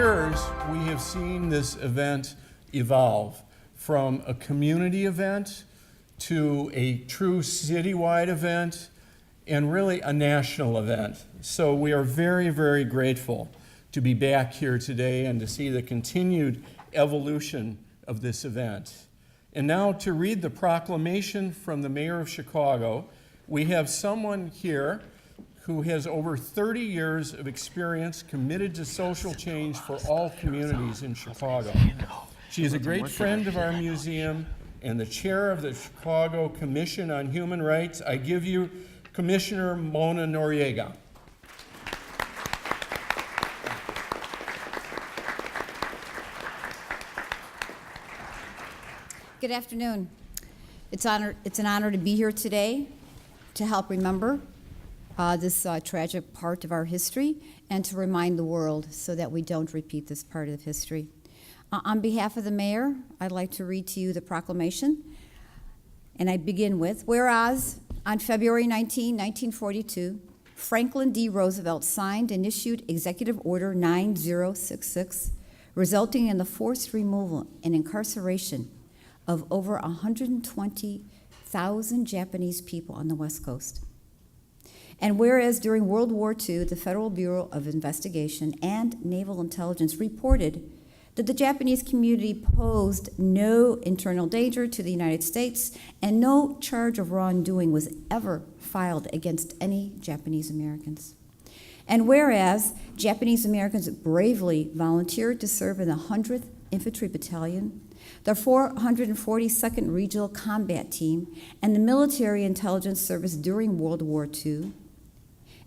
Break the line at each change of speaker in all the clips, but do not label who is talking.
years, we have seen this event evolve from a community event to a true citywide event and really a national event. So we are very, very grateful to be back here today and to see the continued evolution of this event. And now to read the proclamation from the Mayor of Chicago, we have someone here who has over 30 years of experience committed to social change for all communities in Chicago. She is a great friend of our museum and the chair of the Chicago Commission on Human Rights. I give you Commissioner Mona Noriega.
Good afternoon. It's an honor to be here today to help remember this tragic part of our history and to remind the world so that we don't repeat this part of history. On behalf of the mayor, I'd like to read to you the proclamation. And I begin with, whereas on February 19, 1942, Franklin D. Roosevelt signed and issued Executive Order 9066, resulting in the forced removal and incarceration of over 120,000 Japanese people on the West Coast. And whereas during World War II, the Federal Bureau of Investigation and Naval Intelligence reported that the Japanese community posed no internal danger to the United States and no charge of wrongdoing was ever filed against any Japanese Americans. And whereas Japanese Americans bravely volunteered to serve in the 100th Infantry Battalion, the 442nd Regional Combat Team, and the Military Intelligence Service during World War II,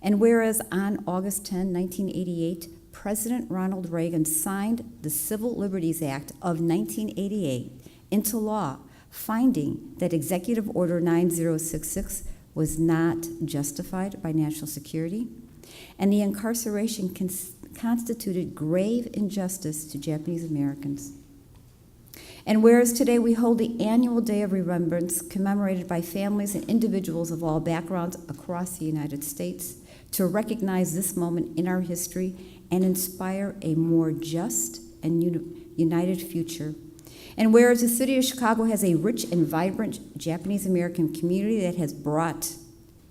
and whereas on August 10, 1988, President Ronald Reagan signed the Civil Liberties Act of 1988 into law, finding that Executive Order 9066 was not justified by national security, and the incarceration constituted grave injustice to Japanese Americans. And whereas today we hold the annual Day of Remembrance commemorated by families and individuals of all backgrounds across the United States to recognize this moment in our history and inspire a more just and united future. And whereas the city of Chicago has a rich and vibrant Japanese American community that has brought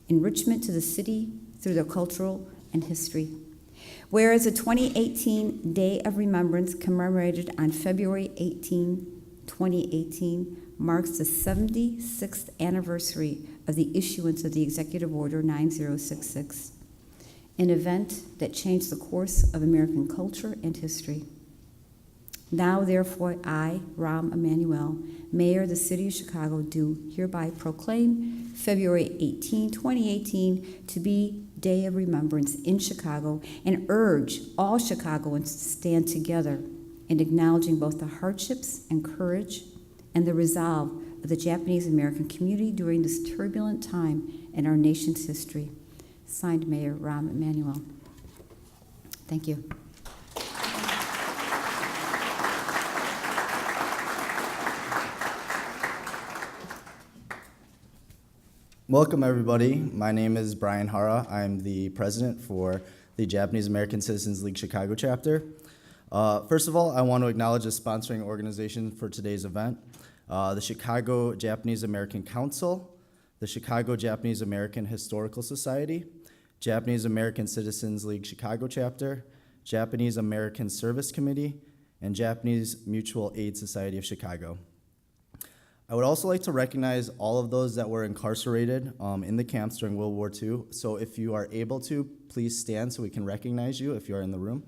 enrichment to the city through their cultural and history. Whereas the 2018 Day of Remembrance commemorated on February 18, 2018 marks the 76th anniversary of the issuance of the Executive Order 9066, an event that changed the course of American culture and history. Now, therefore, I, Rahm Emanuel, Mayor of the City of Chicago, do hereby proclaim February 18, 2018 to be Day of Remembrance in Chicago and urge all Chicagoans to stand together in acknowledging both the hardships and courage and the resolve of the Japanese American community during this turbulent time in our nation's history. Signed, Mayor Rahm Emanuel. Thank you.
Welcome, everybody. My name is Brian Hara. I'm the president for the Japanese American Citizens League Chicago chapter. First of all, I want to acknowledge the sponsoring organization for today's event, the Chicago Japanese American Council, the Chicago Japanese American Historical Society, Japanese American Citizens League Chicago chapter, Japanese American Service Committee, and Japanese Mutual Aid Society of Chicago. I would also like to recognize all of those that were incarcerated in the camps during World War II. So if you are able to, please stand so we can recognize you if you are in the room.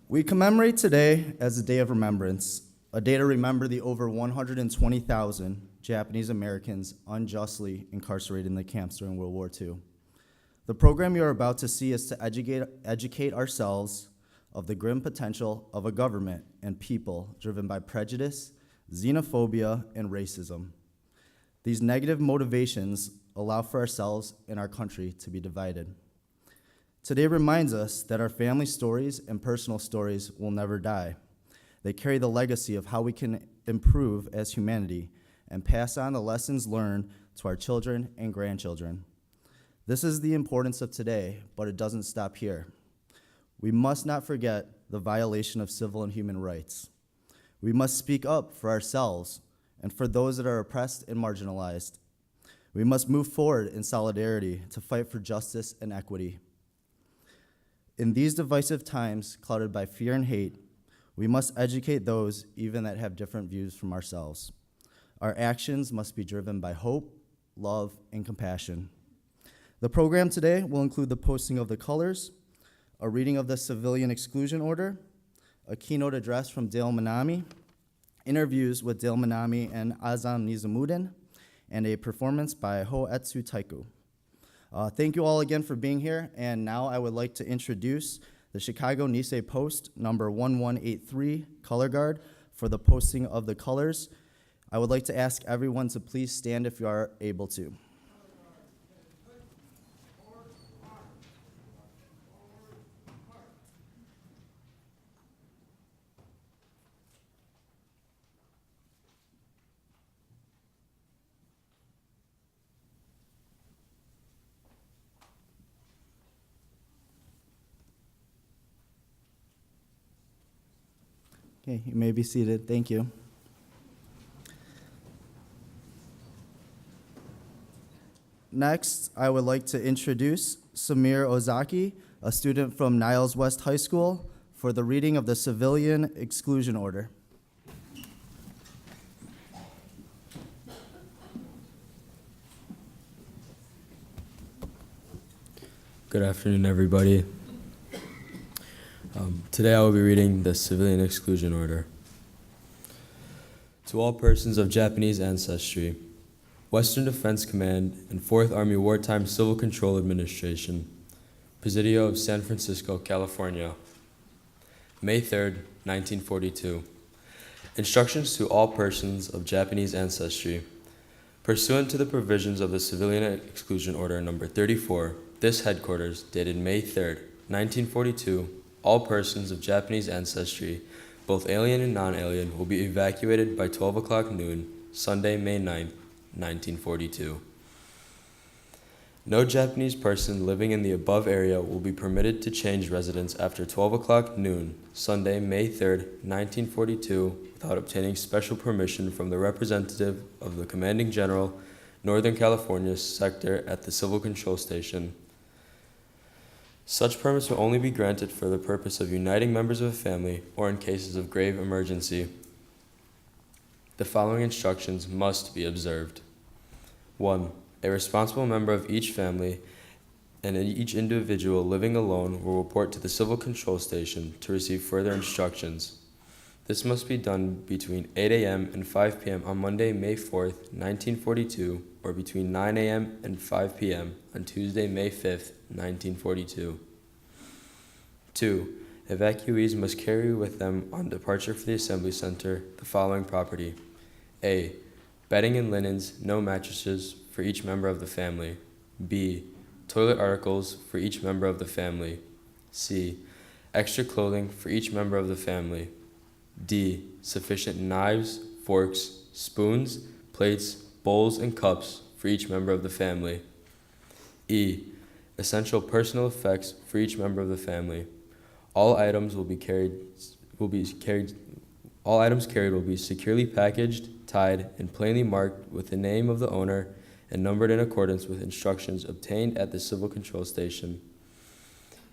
We commemorate today as a day of remembrance, a day to remember the over 120,000 Japanese Americans unjustly incarcerated in the camps during World War II. The program you are about to see is to educate ourselves of the grim potential of a government and people driven by prejudice, xenophobia, and racism. These negative motivations allow for ourselves and our country to be divided. Today reminds us that our family stories and personal stories will never die. They carry the legacy of how we can improve as humanity and pass on the lessons learned to our children and grandchildren. This is the importance of today, but it doesn't stop here. We must not forget the violation of civil and human rights. We must speak up for ourselves and for those that are oppressed and marginalized. We must move forward in solidarity to fight for justice and equity. In these divisive times clouded by fear and hate, we must educate those even that have different views from ourselves. Our actions must be driven by hope, love, and compassion. The program today will include the posting of the colors, a reading of the civilian exclusion order, a keynote address from Dale Manami, interviews with Dale Manami and Azam Nizamuddin, and a performance by Hoetsu Taiku. Thank you all again for being here, and now I would like to introduce the Chicago Nisei Post number 1183 color guard for the posting of the colors. I would like to ask everyone to please stand if you are able to. Okay, you may be seated. Thank you. Next, I would like to introduce Samir Ozaki, a student from Niles West High School, for the reading of the civilian exclusion order.
Good afternoon, everybody. Today I will be reading the Civilian Exclusion Order. To all persons of Japanese ancestry, Western Defense Command and 4th Army Wartime Civil Control Administration, Presidio of San Francisco, California, May 3rd, 1942. Instructions to all persons of Japanese ancestry. Pursuant to the provisions of the Civilian Exclusion Order number 34, this headquarters, dated May 3rd, 1942, all persons of Japanese ancestry, both alien and non-alien, will be evacuated by 12 o'clock noon, Sunday, May 9th, 1942. No Japanese person living in the above area will be permitted to change residence after 12 o'clock noon, Sunday, May 3rd, 1942, without obtaining special permission from the representative of the Commanding General, Northern California Sector at the Civil Control Station. Such permits will only be granted for the purpose of uniting members of a family or in cases of grave emergency. The following instructions must be observed. 1. A responsible member of each family and each individual living alone will report to the Civil Control Station to receive further instructions. This must be done between 8 a.m. and 5 p.m. on Monday, May 4th, 1942, or between 9 a.m. and 5 p.m. on Tuesday, May 5th, 1942. 2. Evacuees must carry with them on departure for the Assembly Center the following property. A. Bedding and linens, no mattresses, for each member of the family. B. Toilet articles for each member of the family. C. Extra clothing for each member of the family. D. Sufficient knives, forks, spoons, plates, bowls, and cups for each member of the family. E. Essential personal effects for each member of the family. All items carried will be securely packaged, tied, and plainly marked with the name of the owner and numbered in accordance with instructions obtained at the Civil Control Station.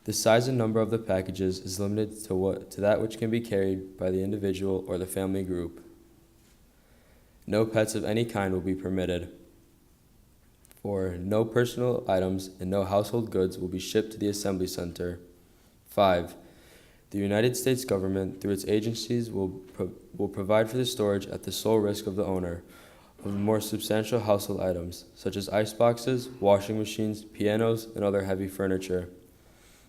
The size and number of the packages is limited to that which can be carried by the individual or the family group. No pets of any kind will be permitted. 4. No personal items and no household goods will be shipped to the Assembly Center. 5. The United States government, through its agencies, will provide for the storage at the sole risk of the owner of more substantial household items, such as iceboxes, washing machines, pianos, and other heavy furniture.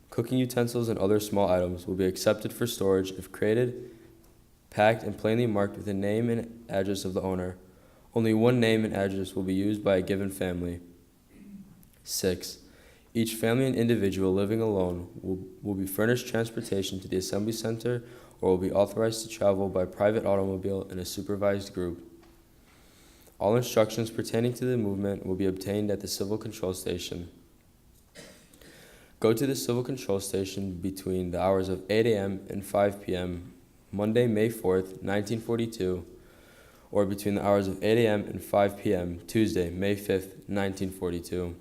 Cooking utensils and other small items will be accepted for storage if created, packed, and plainly marked with the name and address of the owner. Only one name and address will be used by a given family. 6. Each family and individual living alone will be furnished transportation to the Assembly Center or will be authorized to travel by private automobile in a supervised group. All instructions pertaining to the movement will be obtained at the Civil Control Station. Go to the Civil Control Station between the hours of 8 a.m. and 5 p.m. Monday, May 4th, 1942, or between the hours of 8 a.m. and 5 p.m. Tuesday, May 5th, 1942.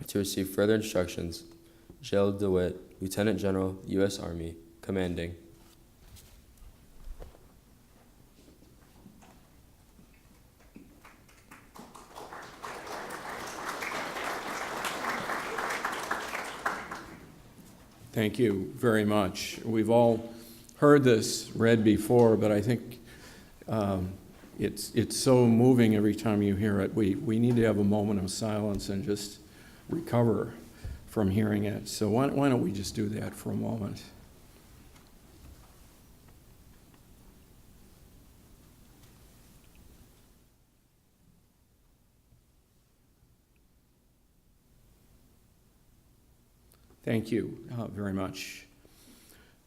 To receive further instructions, Gerald DeWitt, Lieutenant General, U.S. Army, commanding.
Thank you very much. We've all heard this read before, but I think it's so moving every time you hear it. We need to have a moment of silence and just recover from hearing it. So why don't we just do that for a moment? Thank you very much.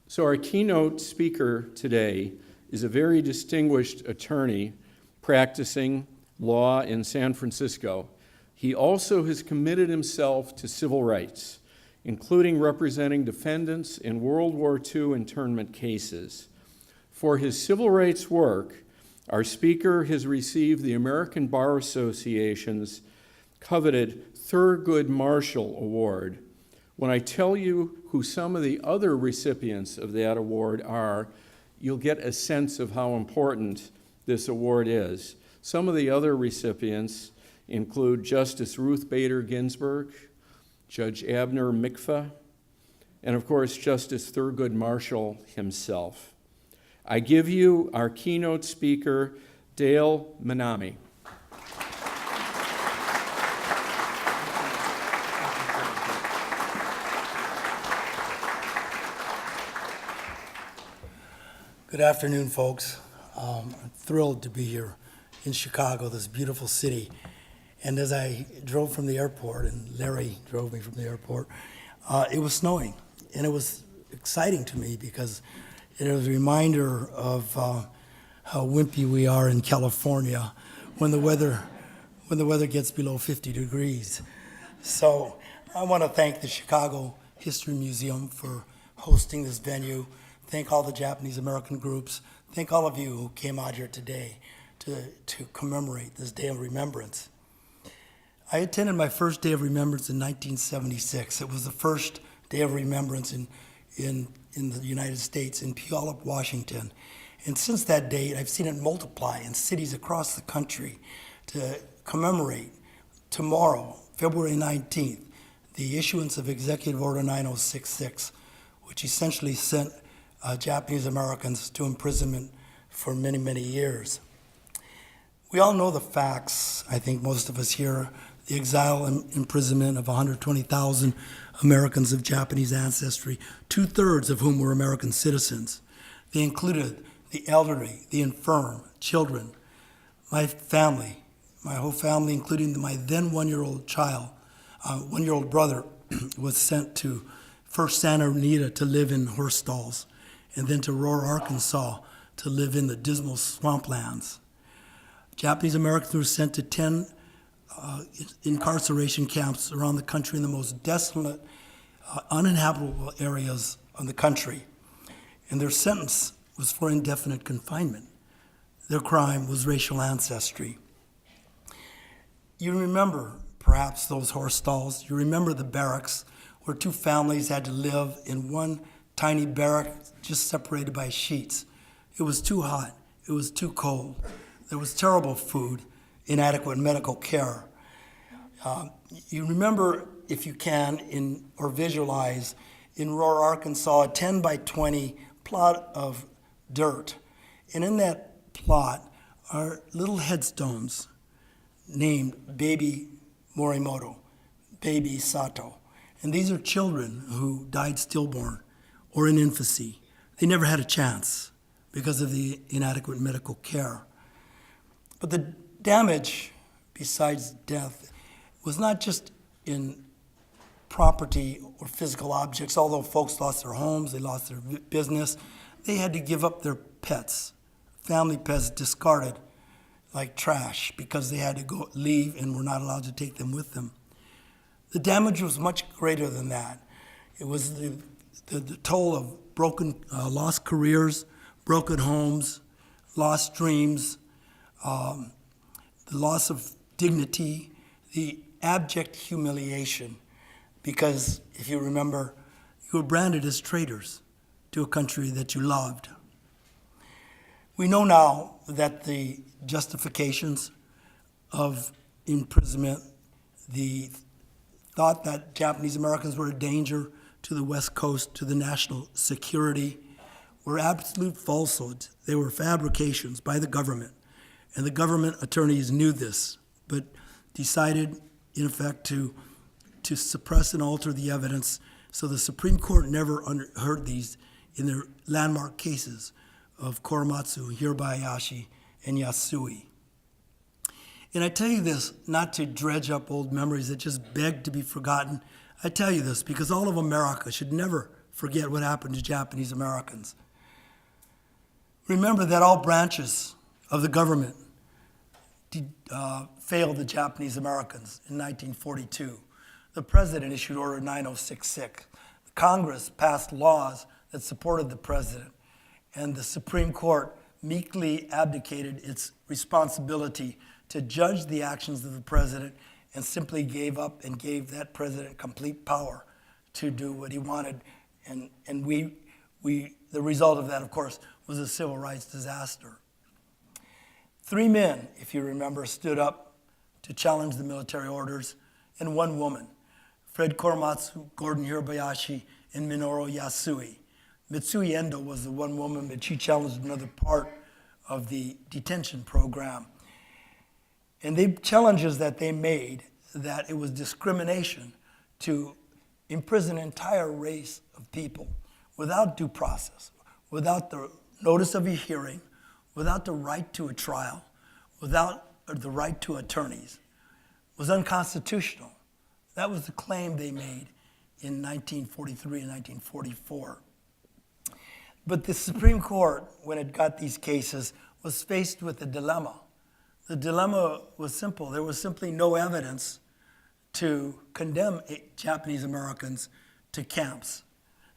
So our keynote speaker today is a very distinguished attorney practicing law in San Francisco. He also has committed himself to civil rights, including representing defendants in World War II internment cases. For his civil rights work, our speaker has received the American Bar Association's coveted Thurgood Marshall Award. When I tell you who some of the other recipients of that award are, you'll get a sense of how important this award is. Some of the other recipients include Justice Ruth Bader Ginsburg, Judge Abner Mikva, and of course, Justice Thurgood Marshall himself. I give you our keynote speaker, Dale Manami.
Good afternoon, folks. I'm thrilled to be here in Chicago, this beautiful city. And as I drove from the airport, and Larry drove me from the airport, it was snowing. And it was exciting to me because it was a reminder of how wimpy we are in California when the weather gets below 50 degrees. So I want to thank the Chicago History Museum for hosting this venue. Thank all the Japanese American groups. Thank all of you who came out here today to commemorate this Day of Remembrance. I attended my first Day of Remembrance in 1976. It was the first Day of Remembrance in the United States in Puyallup, Washington. And since that date, I've seen it multiply in cities across the country to commemorate tomorrow, February 19th, the issuance of Executive Order 9066, which essentially sent Japanese Americans to imprisonment for many, many years. We all know the facts, I think most of us here, the exile and imprisonment of 120,000 Americans of Japanese ancestry, 2/3 of whom were American citizens. They included the elderly, the infirm, children. My family, my whole family, including my then one-year-old brother, was sent to first Santa Anita to live in horse stalls, and then to Aurora, Arkansas, to live in the dismal swamplands. Japanese Americans were sent to 10 incarceration camps around the country in the most desolate, uninhabitable areas of the country. And their sentence was for indefinite confinement. Their crime was racial ancestry. You remember, perhaps, those horse stalls. You remember the barracks where two families had to live in one tiny barrack just separated by sheets. It was too hot. It was too cold. There was terrible food, inadequate medical care. You remember, if you can, or visualize, in Aurora, Arkansas, a 10 by 20 plot of dirt. And in that plot are little headstones named Baby Morimoto, Baby Sato. And these are children who died stillborn or in infancy. They never had a chance because of the inadequate medical care. But the damage, besides death, was not just in property or physical objects. Although folks lost their homes, they lost their business, they had to give up their pets, family pets discarded like trash because they had to go leave and were not allowed to take them with them. The damage was much greater than that. It was the toll of broken, lost careers, broken homes, lost dreams, the loss of dignity, the abject humiliation. Because if you remember, you were branded as traitors to a country that you loved. We know now that the justifications of imprisonment, the thought that Japanese Americans were a danger to the West Coast, to the national security, were absolute falsehoods. They were fabrications by the government. And the government attorneys knew this, but decided, in effect, to suppress and alter the evidence. So the Supreme Court never heard these in their landmark cases of Korematsu, Hirabayashi, and Yasui. And I tell you this not to dredge up old memories that just beg to be forgotten. I tell you this because all of America should never forget what happened to Japanese Americans. Remember that all branches of the government failed the Japanese Americans in 1942. The president issued Order 9066. The Congress passed laws that supported the president, and the Supreme Court meekly abdicated its responsibility to judge the actions of the president and simply gave up and gave that president complete power to do what he wanted. And the result of that, of course, was a civil rights disaster. 3 men, if you remember, stood up to challenge the military orders, and 1 woman, Fred Korematsu, Gordon Hirabayashi, and Minoru Yasui. Mitsui Endo was the 1 woman, but she challenged another part of the detention program. And the challenges that they made, that it was discrimination to imprison an entire race of people without due process, without the notice of a hearing, without the right to a trial, without the right to attorneys, was unconstitutional. That was the claim they made in 1943 and 1944. But the Supreme Court, when it got these cases, was faced with a dilemma. The dilemma was simple. There was simply no evidence to condemn Japanese Americans to camps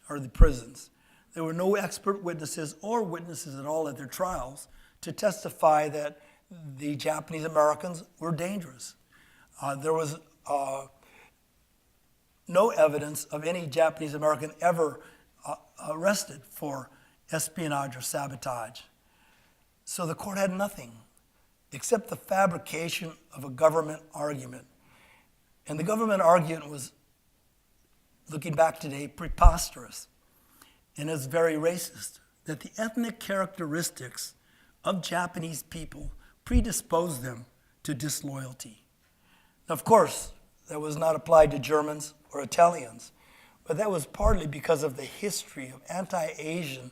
or the prisons. There were no expert witnesses or witnesses at all at their trials to testify that the Japanese Americans were dangerous. There was no evidence of any Japanese American ever arrested for espionage or sabotage. So the court had nothing except the fabrication of a government argument. And the government argument was, looking back today, preposterous. And it's very racist, that the ethnic characteristics of Japanese people predisposed them to disloyalty. Now, of course, that was not applied to Germans or Italians, but that was partly because of the history of anti-Asian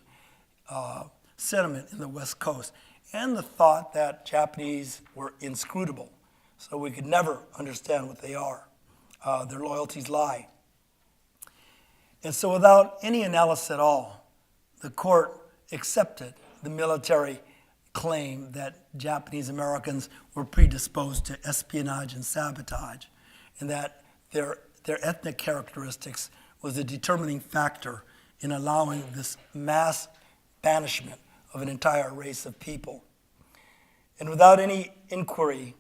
sentiment in the West Coast and the thought that Japanese were inscrutable, so we could never understand what they are. Their loyalties lie. And so without any analysis at all, the court accepted the military claim that Japanese Americans were predisposed to espionage and sabotage, and that their ethnic characteristics was a determining factor in allowing this mass banishment of an entire race of people. And without any inquiry,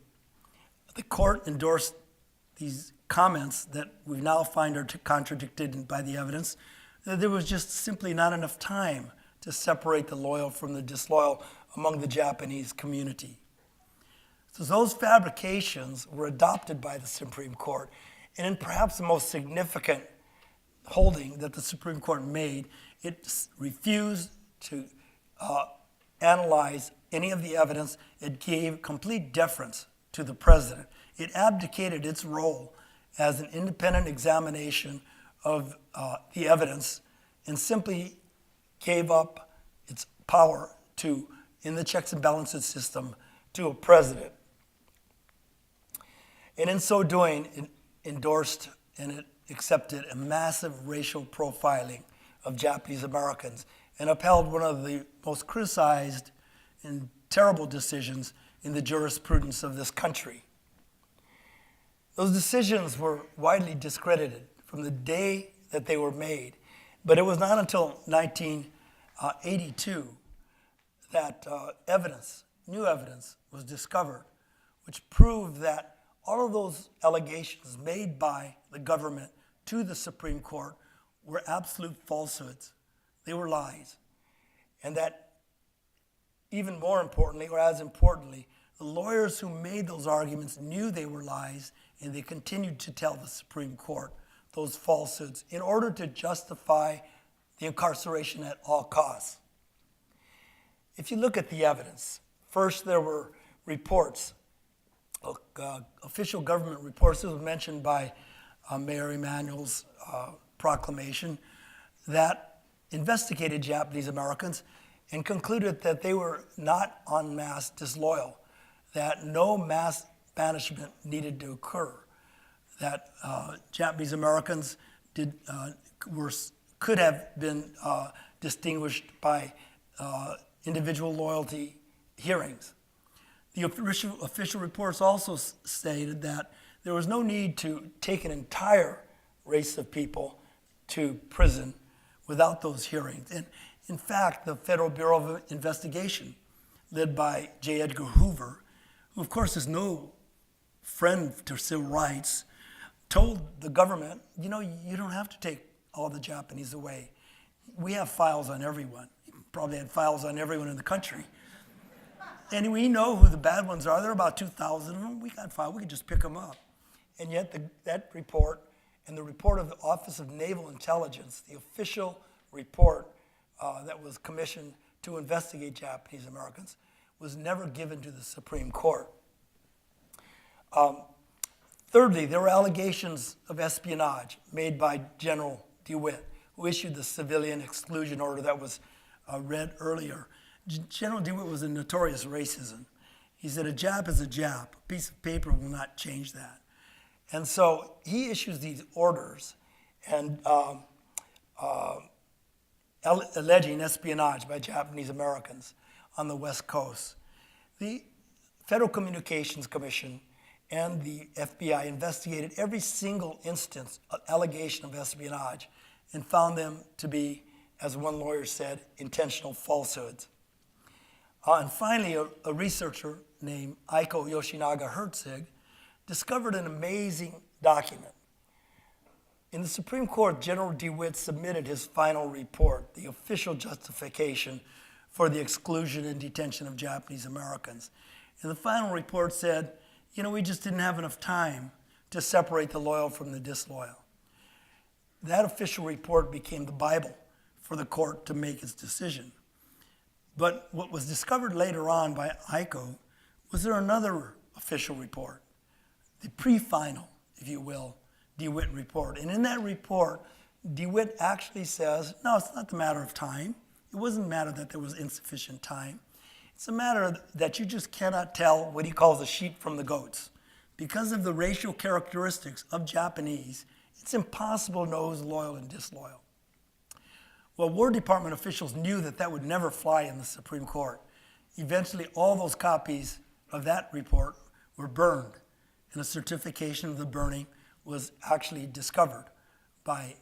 the court endorsed these comments that we now find are contradicted by the evidence, that there was just simply not enough time to separate the loyal from the disloyal among the Japanese community. So those fabrications were adopted by the Supreme Court, and in perhaps the most significant holding that the Supreme Court made, it refused to analyze any of the evidence. It gave complete deference to the president. It abdicated its role as an independent examination of the evidence and simply gave up its power to, in the checks and balances system, to a president. And in so doing, it endorsed and it accepted a massive racial profiling of Japanese Americans and upheld one of the most criticized and terrible decisions in the jurisprudence of this country. Those decisions were widely discredited from the day that they were made, but it was not until 1982 that new evidence was discovered, which proved that all of those allegations made by the government to the Supreme Court were absolute falsehoods. They were lies. And that even more importantly, or as importantly, the lawyers who made those arguments knew they were lies, and they continued to tell the Supreme Court those falsehoods in order to justify the incarceration at all costs. If you look at the evidence, first there were reports, official government reports. This was mentioned by Mayor Emanuel's proclamation, that investigated Japanese Americans and concluded that they were not en masse disloyal, that no mass banishment needed to occur, that Japanese Americans could have been distinguished by individual loyalty hearings. The official reports also stated that there was no need to take an entire race of people to prison without those hearings. And in fact, the Federal Bureau of Investigation, led by J. Edgar Hoover, who of course is no friend to civil rights, told the government, you don't have to take all the Japanese away. We have files on everyone. You probably had files on everyone in the country. And we know who the bad ones are. There are about 2,000 of them. We got files. We could just pick them up. And yet that report and the report of the Office of Naval Intelligence, the official report that was commissioned to investigate Japanese Americans, was never given to the Supreme Court. Thirdly, there were allegations of espionage made by General DeWitt, who issued the civilian exclusion order that was read earlier. General DeWitt was a notorious racist. He said, a Jap is a Jap. A piece of paper will not change that. And so he issues these orders and alleging espionage by Japanese Americans on the West Coast. The Federal Communications Commission and the FBI investigated every single instance of allegation of espionage and found them to be, as one lawyer said, intentional falsehoods. And finally, a researcher named Aiko Yoshinaga Herzig discovered an amazing document. In the Supreme Court, General DeWitt submitted his final report, the official justification for the exclusion and detention of Japanese Americans. And the final report said, we just didn't have enough time to separate the loyal from the disloyal. That official report became the Bible for the court to make its decision. But what was discovered later on by Aiko was there another official report, the pre-final, if you will, DeWitt report. And in that report, DeWitt actually says, no, it's not the matter of time. It wasn't a matter that there was insufficient time. It's a matter that you just cannot tell what he calls the sheep from the goats. Because of the racial characteristics of Japanese, it's impossible to know who's loyal and disloyal. Well, War Department officials knew that would never fly in the Supreme Court. Eventually, all those copies of that report were burned, and a certification of the burning was actually discovered by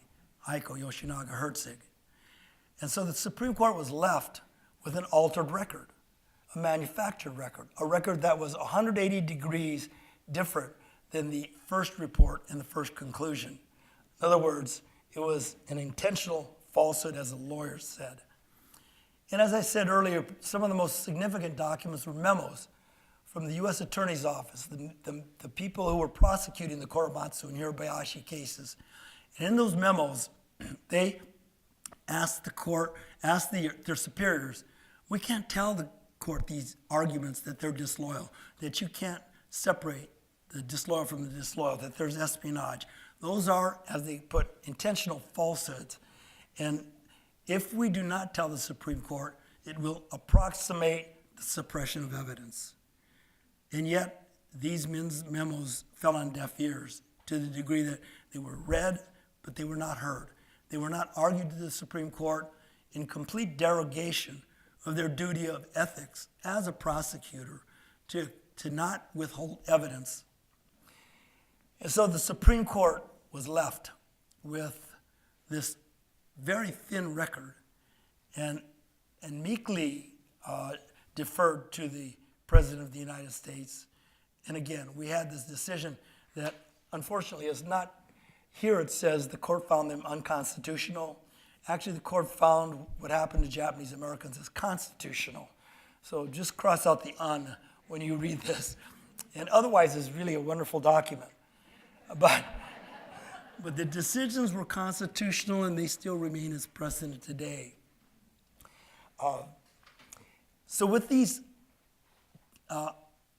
Aiko Yoshinaga Herzig. And so the Supreme Court was left with an altered record, a manufactured record, a record that was 180 degrees different than the first report and the first conclusion. In other words, it was an intentional falsehood, as the lawyers said. And as I said earlier, some of the most significant documents were memos from the U.S. Attorney's Office, the people who were prosecuting the Korematsu and Hirabayashi cases. And in those memos, they asked the court, their superiors, we can't tell the court these arguments that they're disloyal, that you can't separate the disloyal from the disloyal, that there's espionage. Those are, as they put, intentional falsehoods. And if we do not tell the Supreme Court, it will approximate the suppression of evidence. And yet, these memos fell on deaf ears to the degree that they were read but they were not heard. They were not argued to the Supreme Court in complete derogation of their duty of ethics as a prosecutor to not withhold evidence. And so the Supreme Court was left with this very thin record and meekly deferred to the President of the United States. And again, we had this decision that unfortunately is not, here it says the court found them unconstitutional. Actually, the court found what happened to Japanese Americans as constitutional. So just cross out the "un" when you read this. And otherwise, it's really a wonderful document. But the decisions were constitutional, and they still remain as precedent today. So with these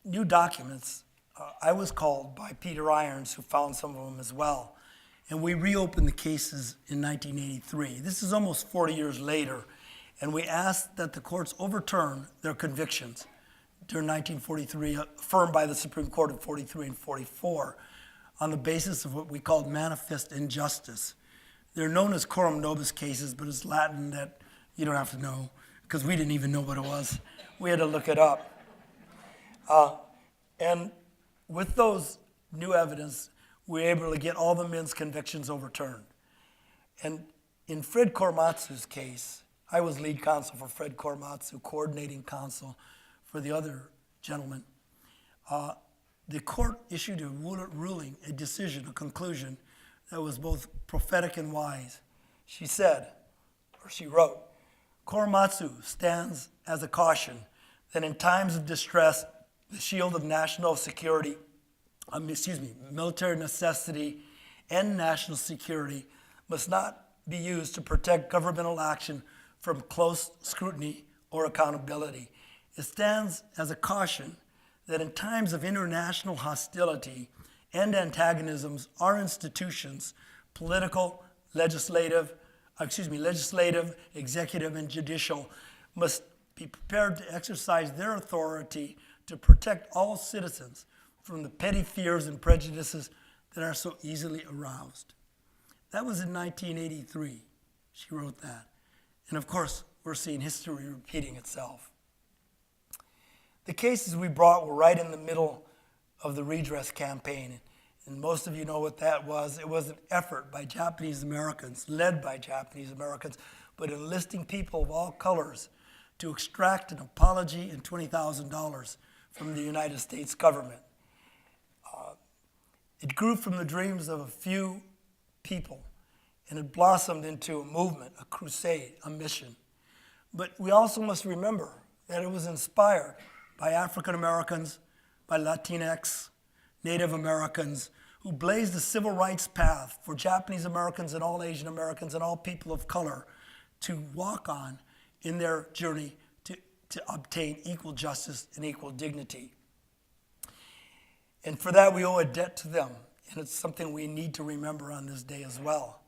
new documents, I was called by Peter Irons, who found some of them as well. And we reopened the cases in 1983. This is almost 40 years later. And we asked that the courts overturn their convictions during 1943, affirmed by the Supreme Court in 43 and 44, on the basis of what we called manifest injustice. They're known as coram nobis cases, but it's Latin that you don't have to know, because we didn't even know what it was. We had to look it up. And with those new evidence, we were able to get all the men's convictions overturned. And in Fred Korematsu's case, I was lead counsel for Fred Korematsu, coordinating counsel for the other gentleman. The court issued a ruling, a decision, a conclusion that was both prophetic and wise. She said, or she wrote, Korematsu stands as a caution that in times of distress, the shield of national security, military necessity and national security must not be used to protect governmental action from close scrutiny or accountability. It stands as a caution that in times of international hostility and antagonisms, our institutions, political, legislative, executive, and judicial, must be prepared to exercise their authority to protect all citizens from the petty fears and prejudices that are so easily aroused. That was in 1983. She wrote that. And of course, we're seeing history repeating itself. The cases we brought were right in the middle of the redress campaign. And most of you know what that was. It was an effort by Japanese Americans, led by Japanese Americans, but enlisting people of all colors to extract an apology and $20,000 from the United States government. It grew from the dreams of a few people, and it blossomed into a movement, a crusade, a mission. But we also must remember that it was inspired by African Americans, by Latinx, Native Americans, who blazed the civil rights path for Japanese Americans and all Asian Americans and all people of color to walk on in their journey to obtain equal justice and equal dignity. And for that, we owe a debt to them, and it's something we need to remember on this day as well.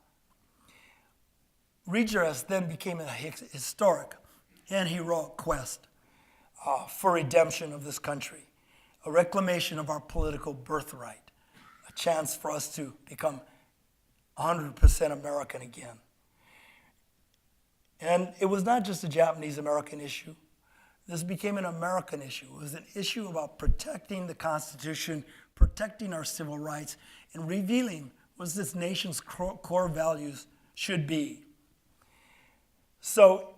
Redress then became a historic and heroic quest for redemption of this country, a reclamation of our political birthright, a chance for us to become 100% American again. And it was not just a Japanese American issue. This became an American issue. It was an issue about protecting the Constitution, protecting our civil rights, and revealing what this nation's core values should be. So,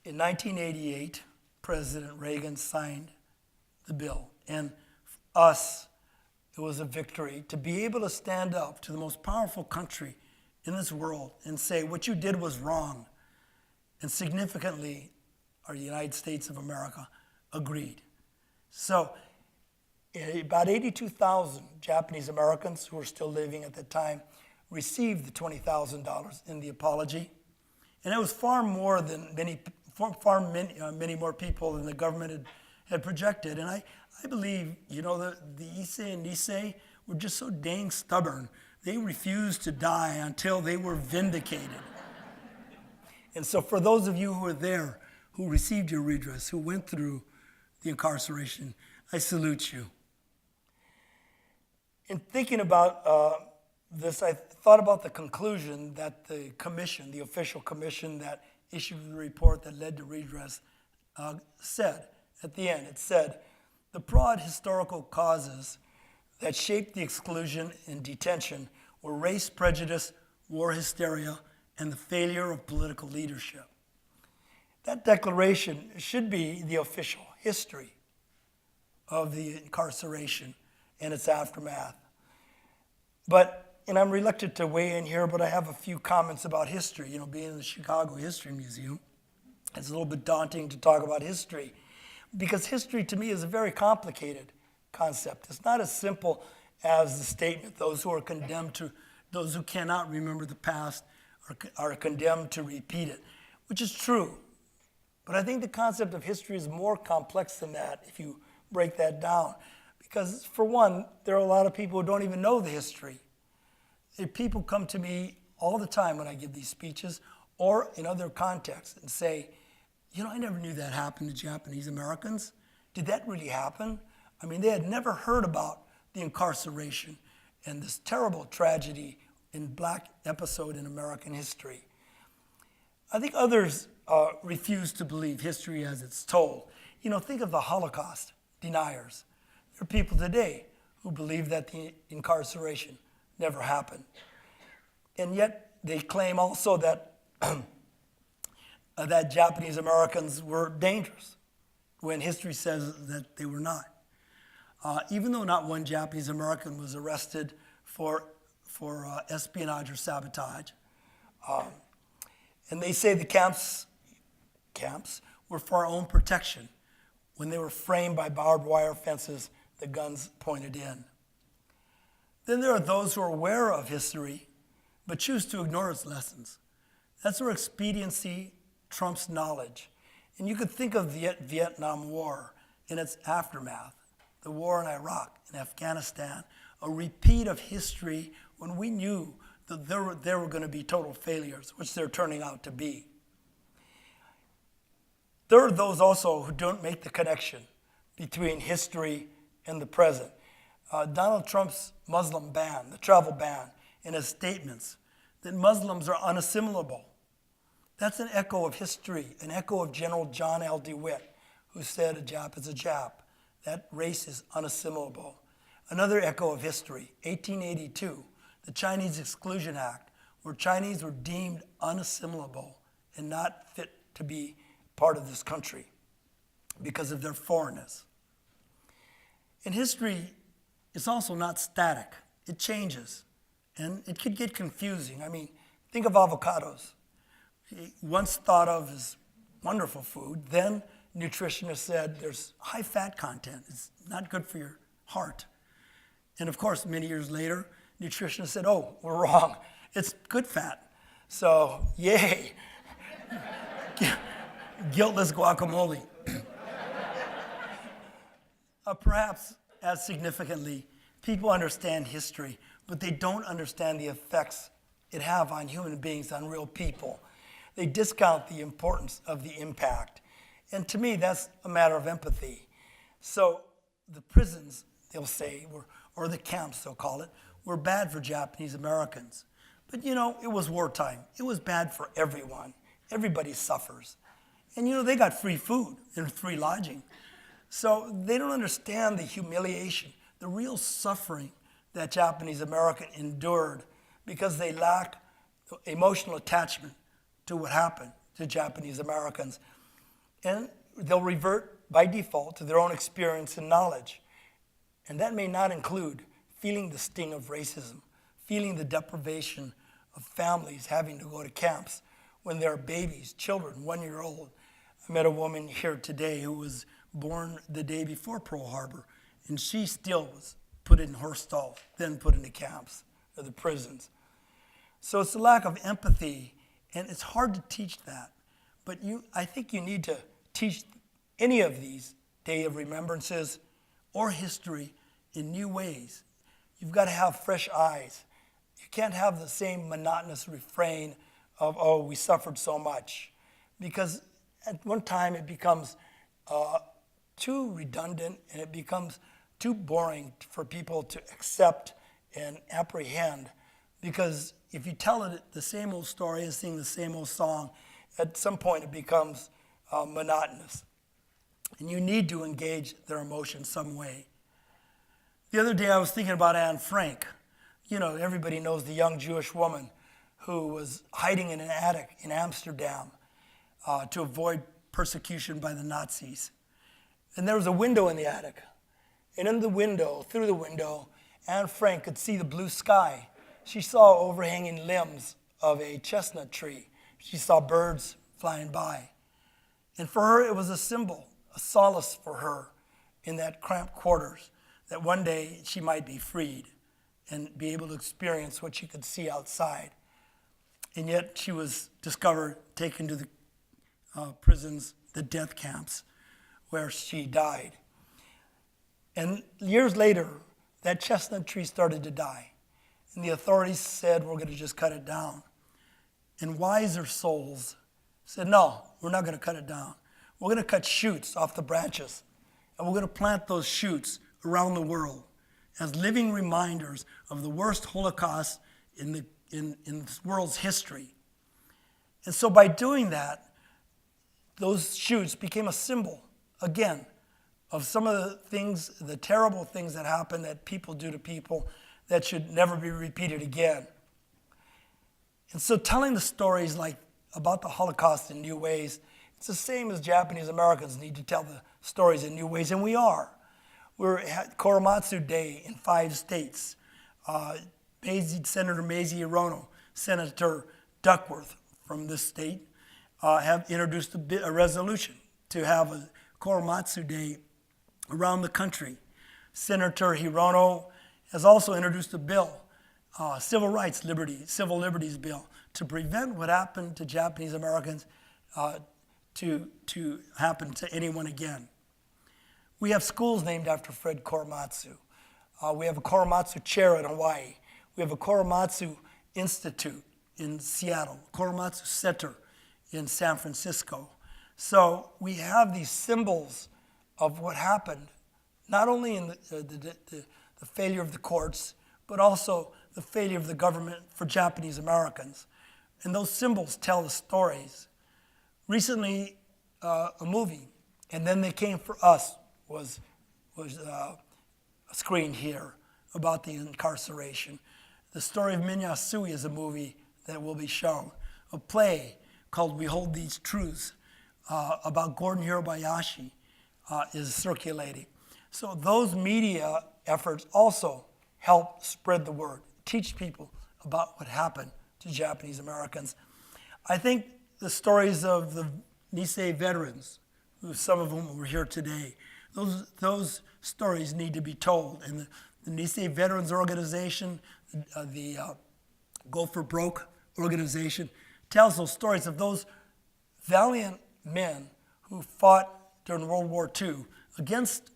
in 1988, President Reagan signed the bill. And for us, it was a victory to be able to stand up to the most powerful country in this world and say, what you did was wrong. And significantly, our United States of America agreed. So about 82,000 Japanese Americans who were still living at the time received the $20,000 in the apology. And it was far more than many more people than the government had projected. And I believe, the Issei and Nisei were just so dang stubborn. They refused to die until they were vindicated. And so for those of you who were there, who received your redress, who went through the incarceration, I salute you. In thinking about I thought about the conclusion that the commission, the official commission that issued the report that led to redress, said at the end. It said, the broad historical causes that shaped the exclusion and detention were race prejudice, war hysteria, and the failure of political leadership. That declaration should be the official history of the incarceration and its aftermath. And I'm reluctant to weigh in here, but I have a few comments about history. You know, being in the Chicago History Museum, it's a little bit daunting to talk about history, because history to me is a very complicated concept. It's not as simple as the statement, those who cannot remember the past are condemned to repeat it, which is true. But I think the concept of history is more complex than that if you break that down. Because for one, there are a lot of people who don't even know the history. People come to me all the time when I give these speeches or in other contexts and say, you know, I never knew that happened to Japanese Americans. Did that really happen? I mean, they had never heard about the incarceration and this terrible tragedy and black episode in American history. I think others refuse to believe history as it's told. You know, think of the Holocaust deniers. There are people today who believe that the incarceration never happened. And yet they claim also that that Japanese Americans were dangerous when history says that they were not. Even though not one Japanese American was arrested for espionage or sabotage. And they say the camps were for our own protection. When they were framed by barbed wire fences, the guns pointed in. Then there are those who are aware of history, but choose to ignore its lessons. That's where expediency trumps knowledge. And you could think of the Vietnam War in its aftermath, the war in Iraq and Afghanistan, a repeat of history when we knew that there were going to be total failures, which they're turning out to be. There are those also who don't make the connection between history and the present. Donald Trump's Muslim ban, the travel ban, in his statements that Muslims are unassimilable. That's an echo of history, an echo of General John L. DeWitt, who said a Jap is a Jap. That race is unassimilable. Another echo of history, 1882, the Chinese Exclusion Act, where Chinese were deemed unassimilable and not fit to be part of this country because of their foreignness. In history, it's also not static. It changes, and it could get confusing. I mean, think of avocados. Once thought of as wonderful food, then nutritionists said there's high fat content. It's not good for your heart. And of course, many years later, nutritionists said, oh, we're wrong. It's good fat. So, yay. Guiltless guacamole. Perhaps as significantly, people understand history, but they don't understand the effects it have on human beings, on real people. They discount the importance of the impact. And to me, that's a matter of empathy. So the prisons, they'll say, or the camps, they'll call it, were bad for Japanese Americans. But you know, it was wartime. It was bad for everyone. Everybody suffers. And you know, they got free food and free lodging. So they don't understand the humiliation, the real suffering that Japanese American endured because they lack emotional attachment to what happened to Japanese Americans. And they'll revert by default to their own experience and knowledge. And that may not include feeling the sting of racism, feeling the deprivation of families having to go to camps when there are babies, children, 1-year-old. I met a woman here today who was born the day before Pearl Harbor, and she still was put in Horstal, then put into camps or the prisons. So it's a lack of empathy, and it's hard to teach that. But I think you need to teach any of these Day of Remembrances or history in new ways. You've got to have fresh eyes. You can't have the same monotonous refrain of, oh, we suffered so much. Because at one time it becomes too redundant and it becomes too boring for people to accept and apprehend Because if you tell it the same old story and sing the same old song, at some point it becomes monotonous. And you need to engage their emotions some way. The other day I was thinking about Anne Frank. You know, everybody knows the young Jewish woman who was hiding in an attic in Amsterdam to avoid persecution by the Nazis. And there was a window in the attic. And in the window, through the window, Anne Frank could see the blue sky. She saw overhanging limbs of a chestnut tree. She saw birds flying by. And for her, it was a symbol, a solace for her in that cramped quarters, that one day she might be freed and be able to experience what she could see outside. And yet she was discovered, taken to the prisons, the death camps, where she died. And years later, that chestnut tree started to die. And the authorities said, we're going to just cut it down. And wiser souls said, no, we're not going to cut it down. We're going to cut shoots off the branches. And we're going to plant those shoots around the world as living reminders of the worst Holocaust in the world's history. And so by doing that, those shoots became a symbol, again, of some of the things, the terrible things that happen that people do to people that should never be repeated again. And so telling the stories like about the Holocaust in new ways, it's the same as Japanese Americans need to tell the stories in new ways, and we are. We're at Korematsu Day in 5 states. Senator Mazie Hirono, Senator Duckworth from this state have introduced a resolution to have a Korematsu Day around the country. Senator Hirono has also introduced a bill, civil liberties bill, to prevent what happened to Japanese Americans to happen to anyone again. We have schools named after Fred Korematsu. We have a Korematsu chair in Hawaii. We have a Korematsu Institute in Seattle, Korematsu Center in San Francisco. So we have these symbols of what happened, not only in the failure of the courts, but also the failure of the government for Japanese Americans. And those symbols tell the stories. Recently, a movie, And Then They Came for Us, was screened here about the incarceration. The Story of Minyasui is a movie that will be shown. A play called We Hold These Truths about Gordon Hirabayashi is circulating. So those media efforts also help spread the word, teach people about what happened to Japanese Americans. I think the stories of the Nisei veterans, some of whom were here today, those stories need to be told. And the Nisei Veterans Organization, the Go for Broke organization, tells those stories of those valiant men who fought during World War II against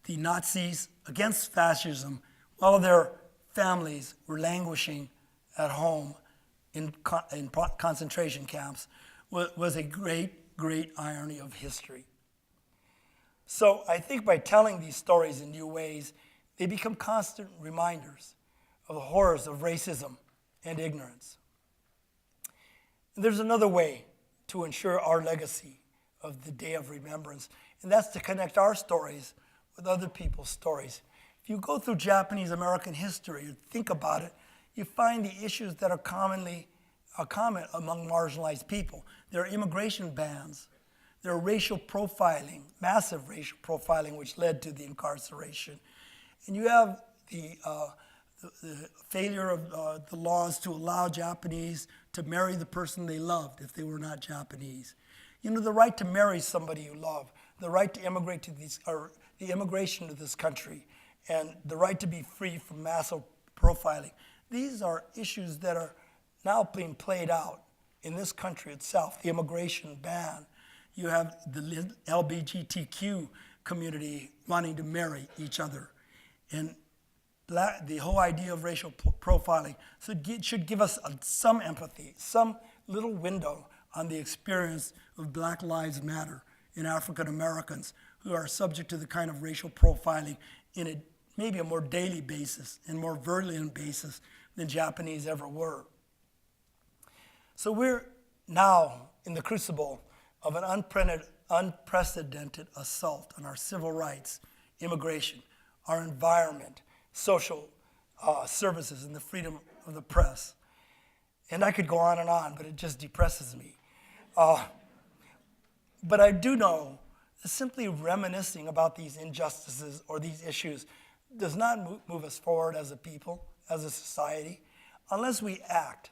the Nazis, against fascism, while their families were languishing at home in concentration camps, was a great, great irony of history. So I think by telling these stories in new ways, they become constant reminders of the horrors of racism and ignorance. And there's another way to ensure our legacy of the Day of Remembrance, and that's to connect our stories with other people's stories. If you go through Japanese American history and think about it, you find the issues that are common among marginalized people. There are immigration bans. There are racial profiling, massive racial profiling, which led to the incarceration. And you have the failure of the laws to allow Japanese to marry the person they loved if they were not Japanese. You know, the right to marry somebody you love, the right to immigrate to the immigration to this country, and the right to be free from massive profiling. These are issues that are now being played out in this country itself. The immigration ban. You have the LGBTQ community wanting to marry each other. And the whole idea of racial profiling should give us some empathy, some little window on the experience of Black Lives Matter in African Americans who are subject to the kind of racial profiling in maybe a more daily basis and more virulent basis than Japanese ever were. So we're now in the crucible of an unprecedented assault on our civil rights, immigration, our environment, social services, and the freedom of the press. And I could go on, but it just depresses me. But I do know that simply reminiscing about these injustices or these issues does not move us forward as a people, as a society, unless we act.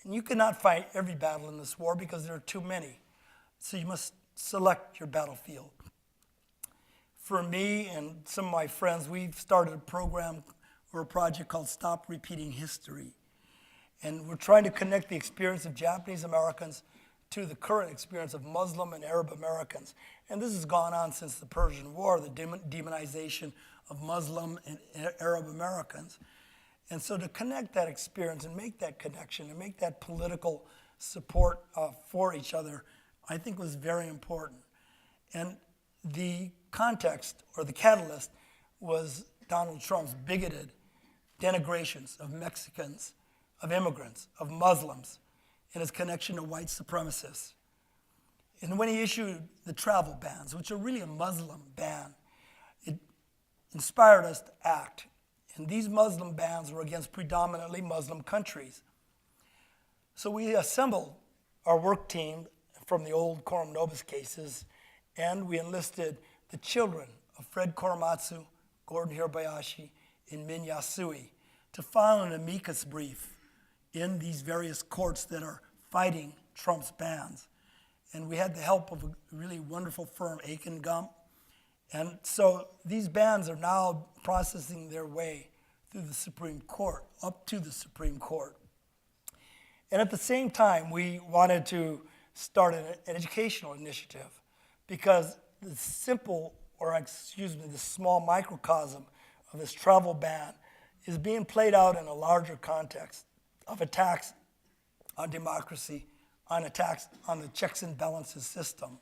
And you cannot fight every battle in this war because there are too many. So you must select your battlefield. For me and some of my friends, we've started a program or a project called Stop Repeating History. And we're trying to connect the experience of Japanese Americans to the current experience of Muslim and Arab Americans. And this has gone on since the Persian War, the demonization of Muslim and Arab Americans. And so to connect that experience and make that connection and make that political support for each other, I think was very important. And the context or the catalyst was Donald Trump's bigoted denigrations of Mexicans, of immigrants, of Muslims, and his connection to white supremacists. And when he issued the travel bans, which are really a Muslim ban, it inspired us to act. And these Muslim bans were against predominantly Muslim countries. So we assembled our work team from the old Coram Nobis cases, and we enlisted the children of Fred Korematsu, Gordon Hirabayashi, and Min Yasui to file an amicus brief in these various courts that are fighting Trump's bans. And we had the help of a really wonderful firm, Aiken Gump. And so these bans are now processing their way through the Supreme Court, up to the Supreme Court. And at the same time, we wanted to start an educational initiative because the small microcosm of this travel ban is being played out in a larger context of attacks on democracy, on attacks on the checks and balances system.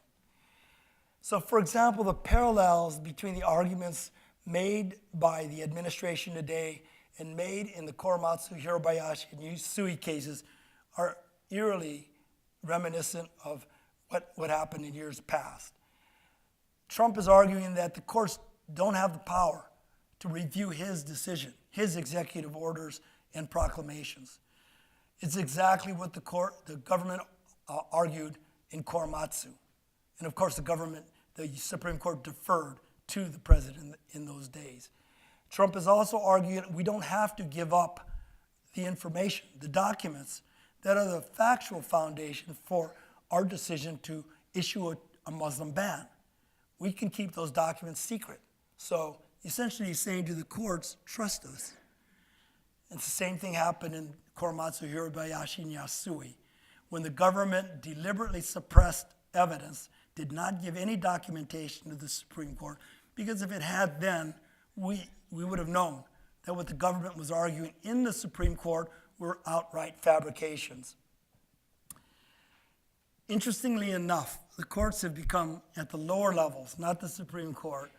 So, for example, the parallels between the arguments made by the administration today and made in the Korematsu, Hirabayashi, and Yusui cases are eerily reminiscent of what happened in years past. Trump is arguing that the courts don't have the power to review his decision, his executive orders and proclamations. It's exactly what the government argued in Korematsu. And of course, the Supreme Court deferred to the president in those days. Trump is also arguing we don't have to give up the information, the documents that are the factual foundation for our decision to issue a Muslim ban. We can keep those documents secret. So essentially he's saying to the courts, trust us. It's the same thing happened in Korematsu, Hirabayashi, and Yasui, when the government deliberately suppressed evidence, did not give any documentation to the Supreme Court, because if it had then, we would have known that what the government was arguing in the Supreme Court were outright fabrications. Interestingly enough, the courts have become, at the lower levels, not the Supreme Court,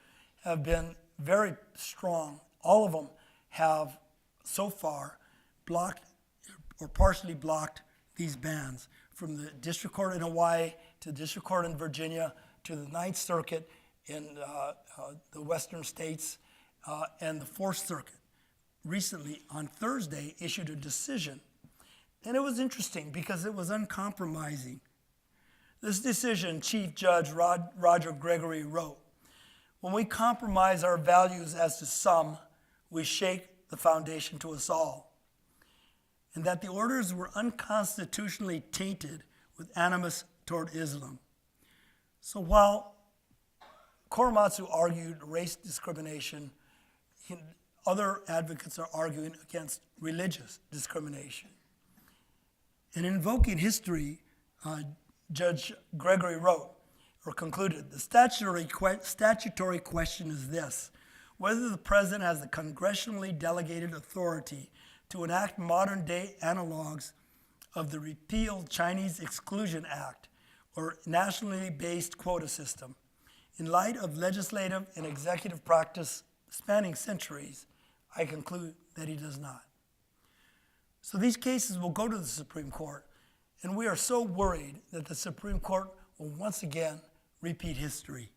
have been very strong. All of them have so far blocked or partially blocked these bans, from the district court in Hawaii to the district court in Virginia to the Ninth Circuit in the western states and the Fourth Circuit. Recently, on Thursday, issued a decision. And it was interesting because it was uncompromising. This decision, Chief Judge Roger Gregory wrote, "When we compromise our values as to some, we shake the foundation to us all." And that the orders were unconstitutionally tainted with animus toward Islam. So while Korematsu argued race discrimination, other advocates are arguing against religious discrimination. In invoking history, Judge Gregory wrote, or concluded, the statutory question is this: whether the president has the congressionally delegated authority to enact modern-day analogs of the repealed Chinese Exclusion Act or nationally based quota system. In light of legislative and executive practice spanning centuries, I conclude that he does not. So these cases will go to the Supreme Court, and we are so worried that the Supreme Court will once again repeat history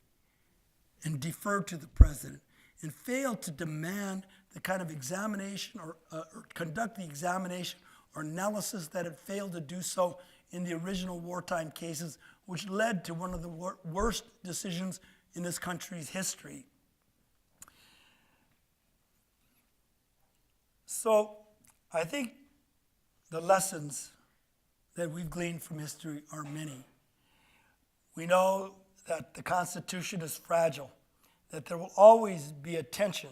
and defer to the president and fail to demand the kind of examination or conduct the examination or analysis that it failed to do so in the original wartime cases, which led to one of the worst decisions in this country's history. So I think the lessons that we've gleaned from history are many. We know that the Constitution is fragile, that there will always be a tension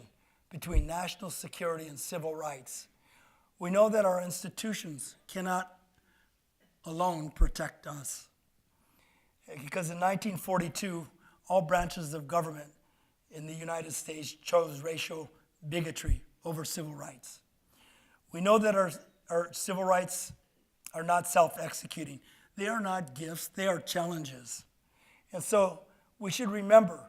between national security and civil rights. We know that our institutions cannot alone protect us. Because in 1942, all branches of government in the United States chose racial bigotry over civil rights. We know that our civil rights are not self-executing. They are not gifts, they are challenges. And so we should remember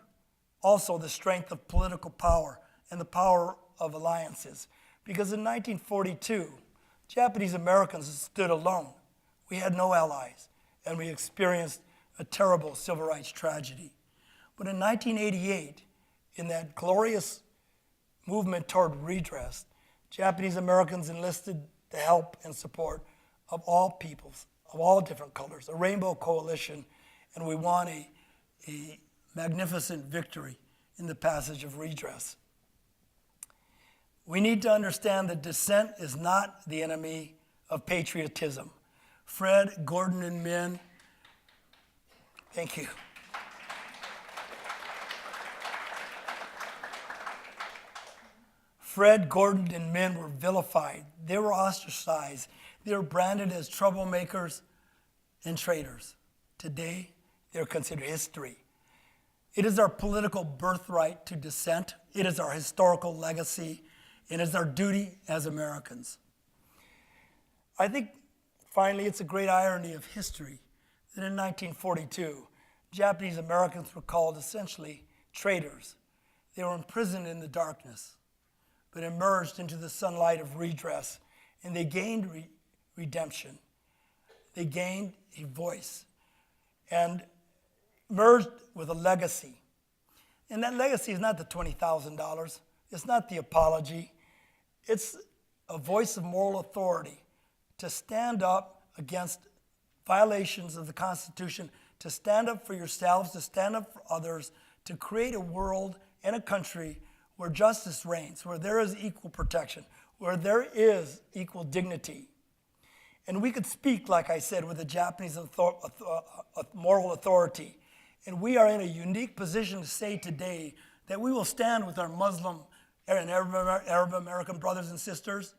also the strength of political power and the power of alliances. Because in 1942, Japanese Americans stood alone. We had no allies, and we experienced a terrible civil rights tragedy. But in 1988, in that glorious movement toward redress, Japanese Americans enlisted the help and support of all peoples, of all different colors, a rainbow coalition, and we won a magnificent victory in the passage of redress. We need to understand that dissent is not the enemy of patriotism. Fred, Gordon, and Min, thank you. Fred, Gordon, and Min were vilified. They were ostracized. They were branded as troublemakers and traitors. Today, they're considered history. It is our political birthright to dissent. It is our historical legacy. It is our duty as Americans. I think, finally, it's a great irony of history that in 1942, Japanese Americans were called essentially traitors. They were imprisoned in the darkness, but emerged into the sunlight of redress, and they gained redemption. They gained a voice and emerged with a legacy. And that legacy is not the $20,000. It's not the apology. It's a voice of moral authority to stand up against violations of the Constitution, to stand up for yourselves, to stand up for others, to create a world and a country where justice reigns, where there is equal protection, where there is equal dignity. And we could speak, like I said, with a Japanese moral authority. And we are in a unique position to say today that we will stand with our Muslim and Arab American brothers and sisters.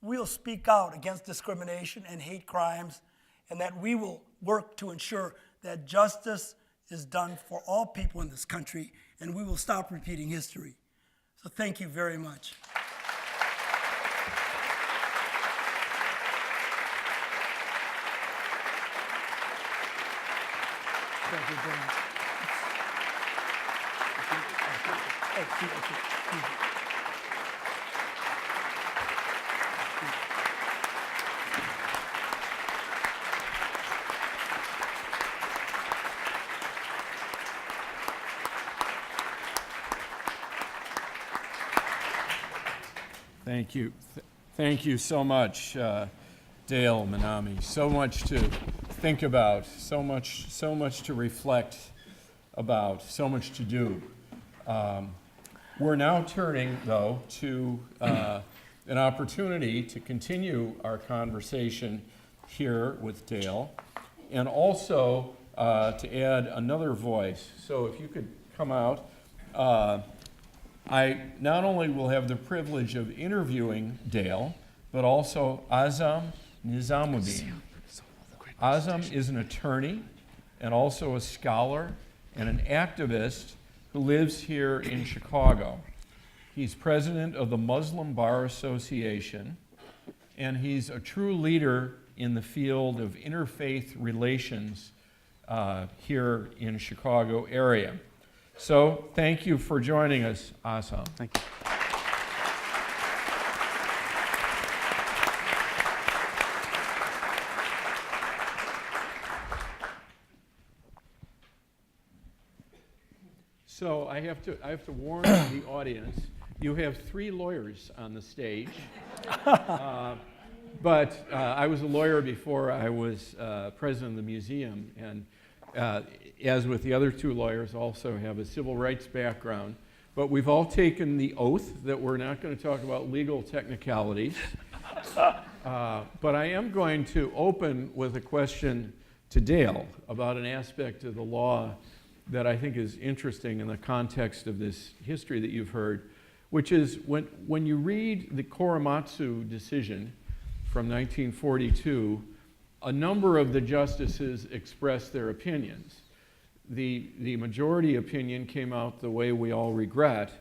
We will speak out against discrimination and hate crimes, and that we will work to ensure that justice is done for all people in this country, and we will stop repeating history. So thank you very much. Thank you very much.
Thank you. Thank you so much, Dale Manami. So much to think about, so much to reflect about, so much to do. We're now turning, though, to an opportunity to continue our conversation here with Dale, and also to add another voice. So if you could come out. I not only will have the privilege of interviewing Dale, but also Azam Nizamuddin. Azam is an attorney and also a scholar and an activist who lives here in Chicago. He's president of the Muslim Bar Association, and he's a true leader in the field of interfaith relations here in Chicago area. So thank you for joining us, Azam.
Thank you.
So I have to warn the audience, you have 3 lawyers on the stage. But I was a lawyer before I was president of the museum, and as with the other 2 lawyers, also have a civil rights background. But we've all taken the oath that we're not going to talk about legal technicalities. But I am going to open with a question to Dale about an aspect of the law that I think is interesting in the context of this history that you've heard, which is when you read the Korematsu decision from 1942, a number of the justices expressed their opinions. The majority opinion came out the way we all regret,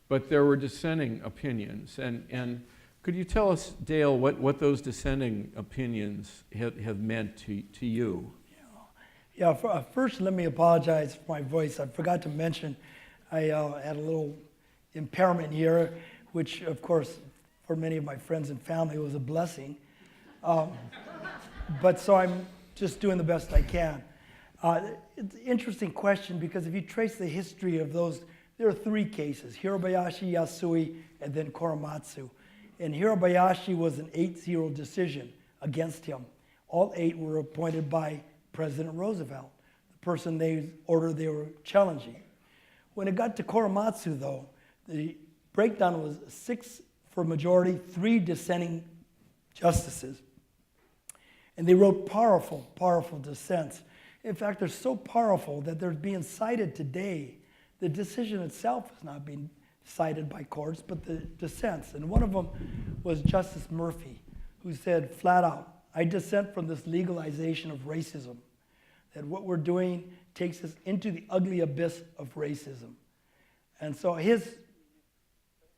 but there were dissenting opinions. And could you tell us, Dale, what those dissenting opinions have meant to you?
Yeah, first let me apologize for my voice. I forgot to mention I had a little impairment here, which of course for many of my friends and family was a blessing. But so I'm just doing the best I can. It's an interesting question because if you trace the history of those, there are 3 cases, Hirabayashi, Yasui, and then Korematsu. And Hirabayashi was an 8-0 decision against him. All 8 were appointed by President Roosevelt, the person they were challenging. When it got to Korematsu, though, the breakdown was 6 for majority, 3 dissenting justices. And they wrote powerful, powerful dissents. In fact, they're so powerful that they're being cited today. The decision itself is not being cited by courts, but the dissents. And one of them was Justice Murphy, who said flat out, I dissent from this legalization of racism, that what we're doing takes us into the ugly abyss of racism. And so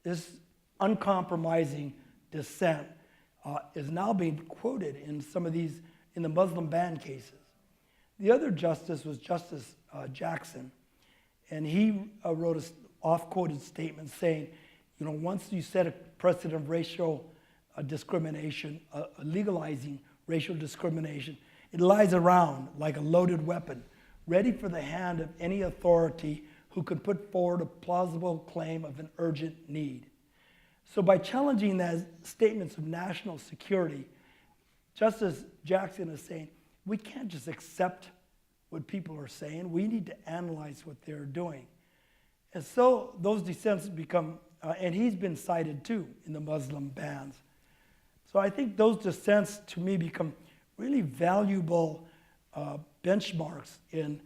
this uncompromising dissent is now being quoted in some of these, in the Muslim ban cases. The other justice was Justice Jackson, and he wrote an off-quoted statement saying, you know, once you set a precedent of racial discrimination, legalizing racial discrimination, it lies around like a loaded weapon, ready for the hand of any authority who could put forward a plausible claim of an urgent need. So by challenging those statements of national security, Justice Jackson is saying, we can't just accept what people are saying. We need to analyze what they're doing. And so those dissents become, and he's been cited too in the Muslim bans. So I think those dissents to me become really valuable benchmarks in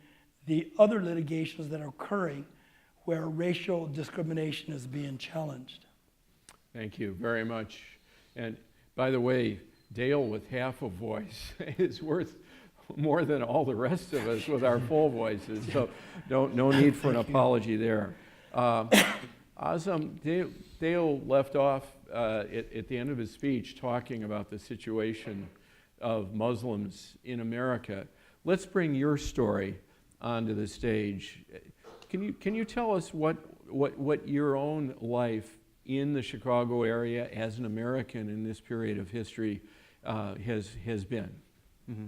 the other litigations that are occurring where racial discrimination is being challenged.
Thank you very much. And by the way, Dale with half a voice is worth more than all the rest of us with our full voices. So no need for an apology there. Azam, Dale left off at the end of his speech talking about the situation of Muslims in America. Let's bring your story onto the stage. Can you tell us what your own life in the Chicago area as an American in this period of history has been?
Mm-hmm.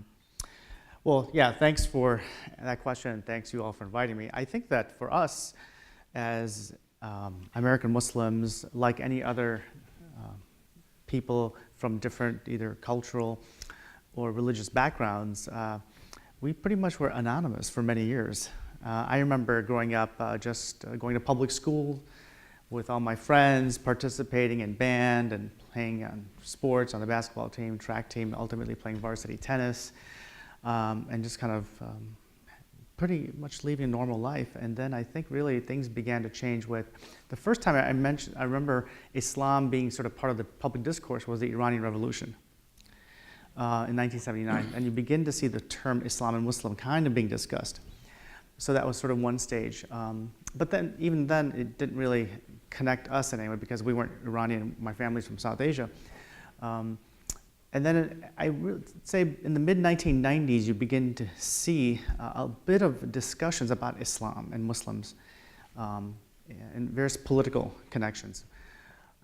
Well, yeah, thanks for that question, and thanks you all for inviting me. I think that for us as American Muslims, like any other people from different either cultural or religious backgrounds, we pretty much were anonymous for many years. I remember growing up just going to public school with all my friends, participating in band and playing on sports on the basketball team, track team, ultimately playing varsity tennis, and just kind of pretty much living a normal life. And then I think really things began to change with the first time I remember Islam being sort of part of the public discourse was the Iranian Revolution in 1979. And you begin to see the term Islam and Muslim kind of being discussed. So that was sort of one stage. But then, even then, it didn't really connect us in any way because we weren't Iranian. My family's from South Asia. And then I would say in the mid-1990s, you begin to see a bit of discussions about Islam and Muslims and various political connections.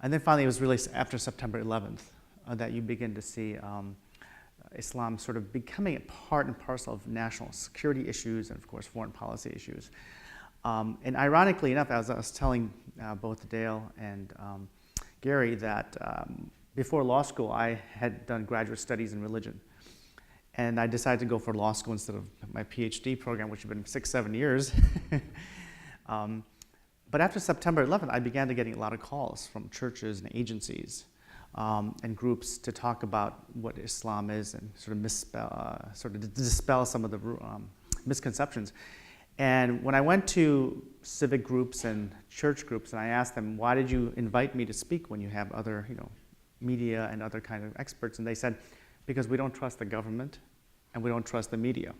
And then finally, it was really after September 11th that you begin to see Islam sort of becoming a part and parcel of national security issues and, of course, foreign policy issues. And ironically enough, as I was telling both Dale and Gary that before law school, I had done graduate studies in religion. And I decided to go for law school instead of my PhD program, which had been 6-7 years. But after September 11th, I began to getting a lot of calls from churches and agencies and groups to talk about what Islam is and sort of dispel some of the misconceptions. And when I went to civic groups and church groups and I asked them, why did you invite me to speak when you have other, media and other kind of experts? And they said, because we don't trust the government and we don't trust the media.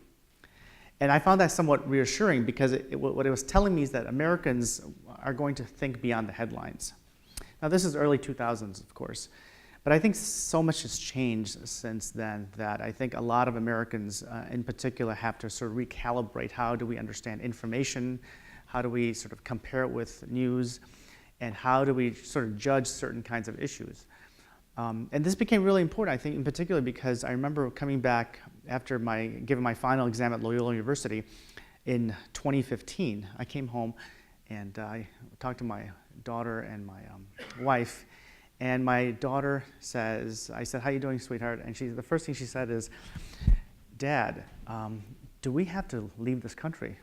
And I found that somewhat reassuring because what it was telling me is that Americans are going to think beyond the headlines. Now, this is early 2000s, of course, but I think so much has changed since then that I think a lot of Americans in particular have to sort of recalibrate how do we understand information, how do we sort of compare it with news, and how do we sort of judge certain kinds of issues. And this became really important, I think, in particular because I remember coming back after giving my final exam at Loyola University in 2015. I came home and I talked to my daughter and my wife, and my daughter I said, how you doing, sweetheart? And the first thing she said is, Dad, do we have to leave this country?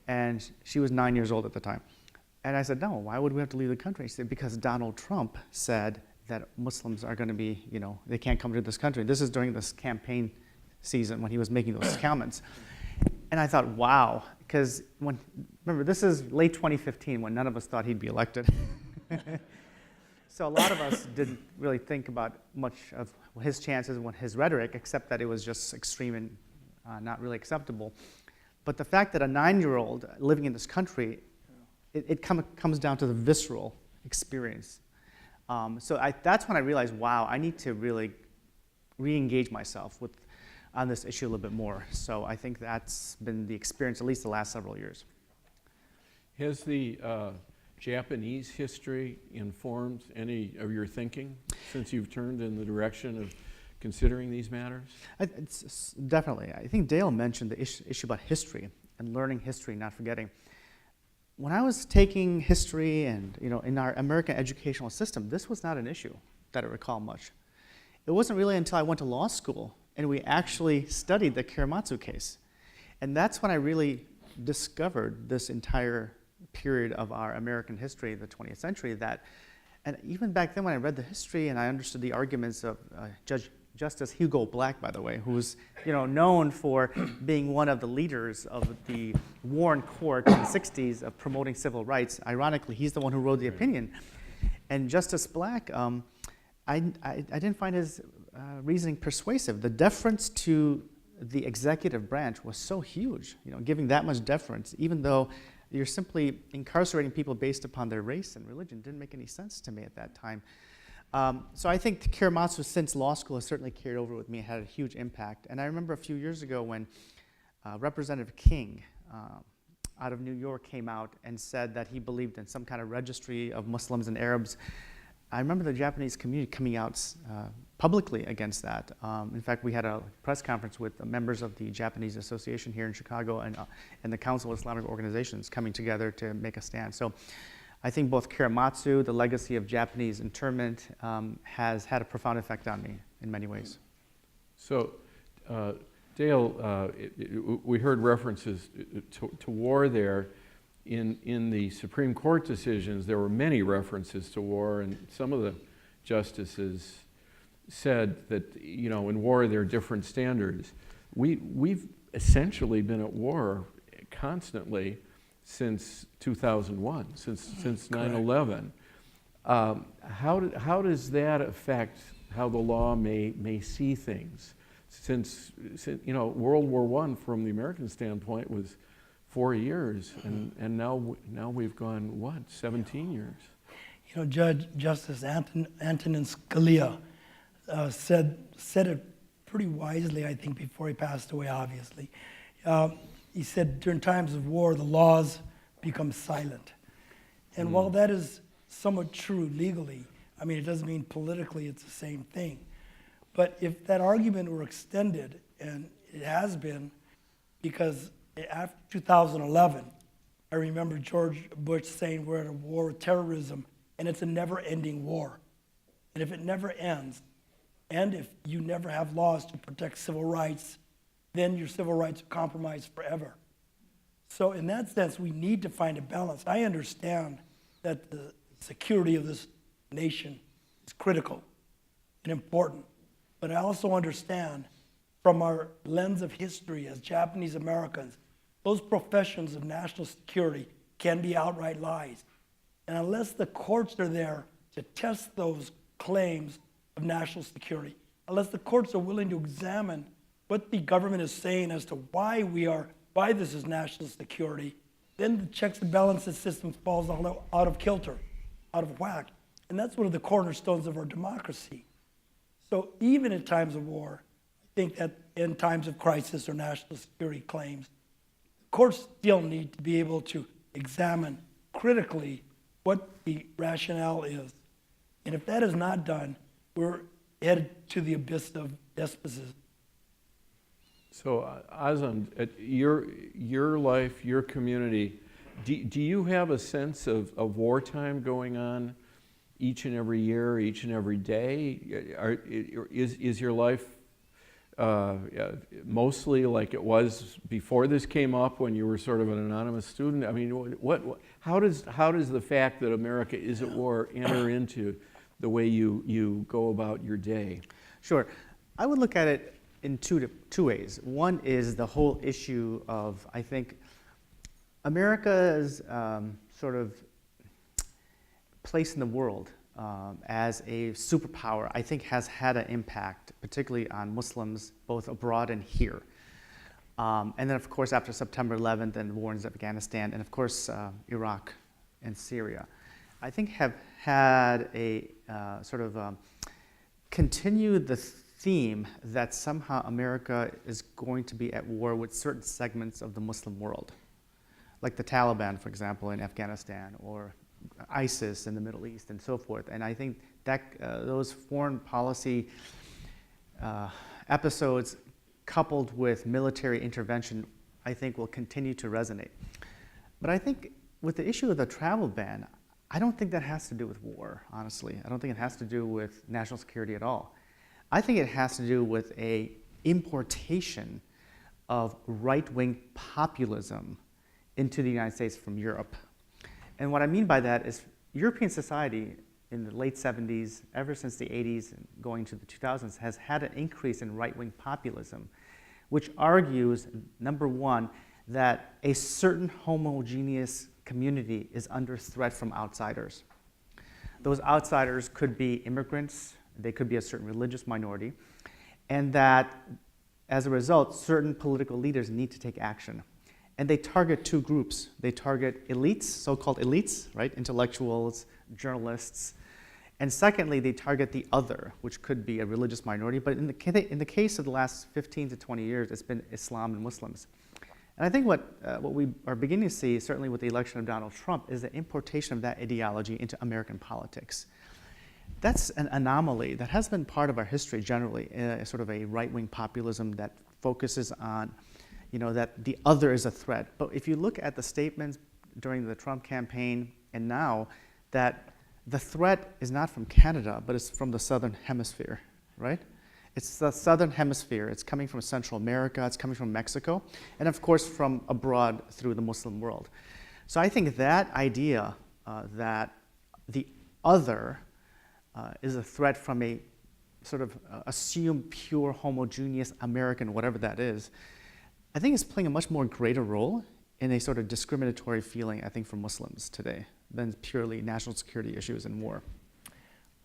And she was 9 years old at the time. And I said, no, why would we have to leave the country? She said, because Donald Trump said that Muslims are going to be, they can't come to this country. This is during this campaign season when he was making those comments. And I thought, wow, because remember, this is late 2015 when none of us thought he'd be elected. So a lot of us didn't really think about much of his chances, his rhetoric, except that it was just extreme and not really acceptable. But the fact that a 9-year-old living in this country, it comes down to the visceral experience. So that's when I realized, wow, I need to really re-engage myself on this issue a little bit more. So I think that's been the experience, at least the last several years.
Has the Japanese history informed any of your thinking since you've turned in the direction of considering these matters?
Definitely. I think Dale mentioned the issue about history and learning history, not forgetting. When I was taking history and, in our American educational system, this was not an issue that I recall much. It wasn't really until I went to law school and we actually studied the Kiramatsu case. And that's when I really discovered this entire period of our American history, the 20th century, and even back then when I read the history and I understood the arguments of Justice Hugo Black, by the way, who's known for being one of the leaders of the Warren Court in the 60s of promoting civil rights. Ironically, he's the one who wrote the opinion. And Justice Black, I didn't find his reasoning persuasive. The deference to the executive branch was so huge, giving that much deference, even though you're simply incarcerating people based upon their race and religion, didn't make any sense to me at that time. So I think Kiramatsu, since law school, has certainly carried over with me, had a huge impact. And I remember a few years ago when Representative King out of New York came out and said that he believed in some kind of registry of Muslims and Arabs. I remember the Japanese community coming out publicly against that. In fact, we had a press conference with members of the Japanese Association here in Chicago and the Council of Islamic Organizations coming together to make a stand. So I think both Kiramatsu, the legacy of Japanese internment, has had a profound effect on me in many ways.
So, Dale, we heard references to war there. In the Supreme Court decisions, there were many references to war, and some of the justices said that, in war there are different standards. We've essentially been at war constantly since 2001, since 9/11. How does that affect how the law may see things? Since World War I, from the American standpoint, was 4 years, and now we've gone 17 years.
Justice Antonin Scalia said it pretty wisely, I think, before he passed away, obviously. He said, during times of war, the laws become silent. And while that is somewhat true legally, it doesn't mean politically it's the same thing. But if that argument were extended, and it has been, because after 2011, I remember George Bush saying we're at a war with terrorism, and it's a never-ending war. And if it never ends, and if you never have laws to protect civil rights, then your civil rights are compromised forever. So in that sense, we need to find a balance. I understand that the security of this nation is critical and important, but I also understand from our lens of history as Japanese Americans, those professions of national security can be outright lies. And unless the courts are there to test those claims of national security, unless the courts are willing to examine what the government is saying as to why this is national security, then the checks and balances system falls out of kilter, out of whack. And that's one of the cornerstones of our democracy. So even in times of war, I think that in times of crisis or national security claims, courts still need to be able to examine critically what the rationale is. And if that is not done, we're headed to the abyss of despotism.
So, Azam, at your life, your community, do you have a sense of wartime going on each and every year, each and every day? Is your life mostly like it was before this came up when you were sort of an anonymous student? I mean, how does the fact that America is at war enter into the way you go about your day?
Sure. I would look at it in two ways. One is the whole issue of, I think, America's sort of place in the world as a superpower, I think has had an impact, particularly on Muslims, both abroad and here. And then, of course, after September 11th and wars in Afghanistan, and of course, Iraq and Syria, I think have had a continued the theme that somehow America is going to be at war with certain segments of the Muslim world, like the Taliban, for example, in Afghanistan, or ISIS in the Middle East, and so forth. And I think that those foreign policy episodes, coupled with military intervention, I think will continue to resonate. But I think with the issue of the travel ban, I don't think that has to do with war, honestly. I don't think it has to do with national security at all. I think it has to do with a importation of right-wing populism into the United States from Europe. And what I mean by that is European society in the late 70s, ever since the 80s and going to the 2000s, has had an increase in right-wing populism, which argues, number one, that a certain homogeneous community is under threat from outsiders. Those outsiders could be immigrants, they could be a certain religious minority, and that as a result, certain political leaders need to take action. And they target two groups. They target elites, so-called elites, right? Intellectuals, journalists. And secondly, they target the other, which could be a religious minority. But in the case of the last 15 to 20 years, it's been Islam and Muslims. And I think what we are beginning to see, certainly with the election of Donald Trump, is the importation of that ideology into American politics. That's an anomaly that has been part of our history generally, sort of a right-wing populism that focuses on, that the other is a threat. But if you look at the statements during the Trump campaign and now, that the threat is not from Canada, but it's from the Southern Hemisphere, right? It's the Southern Hemisphere. It's coming from Central America. It's coming from Mexico. And of course, from abroad through the Muslim world. So I think that idea that the other is a threat from a sort of assumed pure homogeneous American, whatever that is, I think is playing a much more greater role in a sort of discriminatory feeling, I think, for Muslims today than purely national security issues and war.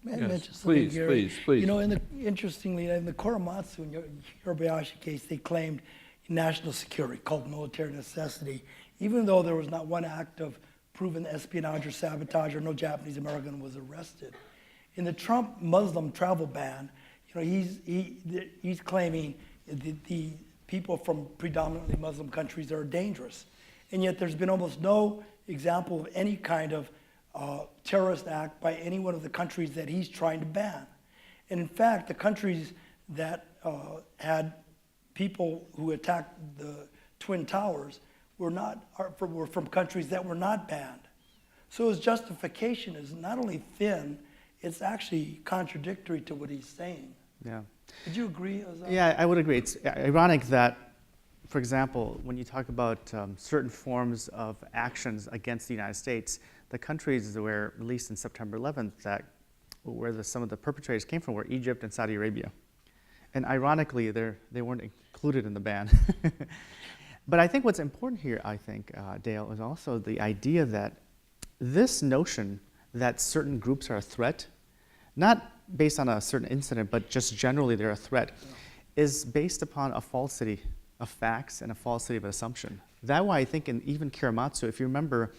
May I
Yes,
mention something here?
please.
Interestingly, in the Korematsu and Yorubayashi case, they claimed national security, called military necessity, even though there was not one act of proven espionage or sabotage, or no Japanese American was arrested. In the Trump Muslim travel ban, he's claiming the people from predominantly Muslim countries are dangerous. And yet there's been almost no example of any kind of terrorist act by any one of the countries that he's trying to ban. And in fact, the countries that had people who attacked the Twin Towers were from countries that were not banned. So his justification is not only thin, it's actually contradictory to what he's saying.
Yeah.
Would you agree, Azam?
Yeah, I would agree. It's ironic that, for example, when you talk about certain forms of actions against the United States, the countries that were released in September 11th, that where some of the perpetrators came from, were Egypt and Saudi Arabia. And ironically, they weren't included in the ban. But I think what's important here, Dale, is also the idea that this notion that certain groups are a threat, not based on a certain incident, but just generally they're a threat, is based upon a falsity of facts and a falsity of assumption. That's why I think in even Kiramatsu, if you remember,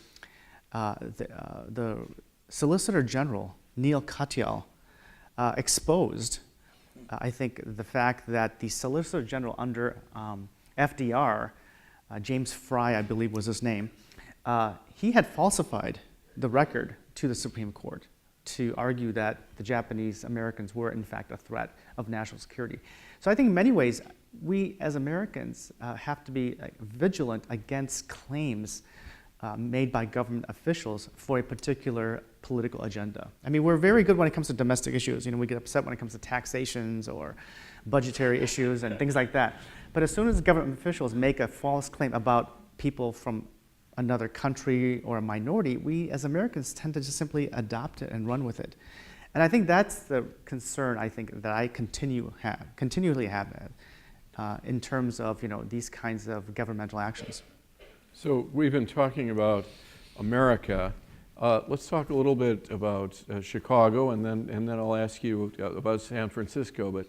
the Solicitor General, Neil Katyal, exposed, I think, the fact that the Solicitor General under FDR, James Fry, I believe was his name, he had falsified the record to the Supreme Court to argue that the Japanese Americans were in fact a threat of national security. So I think in many ways, we as Americans have to be vigilant against claims made by government officials for a particular political agenda. I mean, we're very good when it comes to domestic issues. We get upset when it comes to taxations or budgetary issues and things like that. But as soon as government officials make a false claim about people from another country or a minority, we as Americans tend to just simply adopt it and run with it. And I think that's the concern that I continually have in terms of these kinds of governmental actions.
So we've been talking about America. Let's talk a little bit about Chicago, and then I'll ask you about San Francisco. But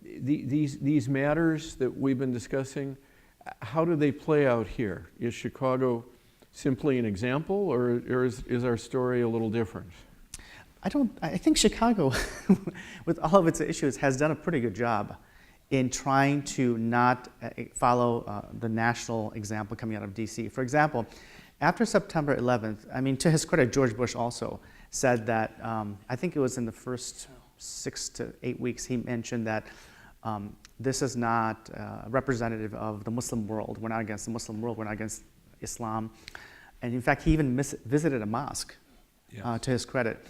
these matters that we've been discussing, how do they play out here? Is Chicago simply an example, or is our story a little different?
I think Chicago, with all of its issues, has done a pretty good job in trying to not follow the national example coming out of DC. For example, after September 11th, I mean, to his credit, George Bush also said that, I think it was in the first 6 to 8 weeks, he mentioned that this is not representative of the Muslim world. We're not against the Muslim world. We're not against Islam. And in fact, he even visited a mosque, to his credit.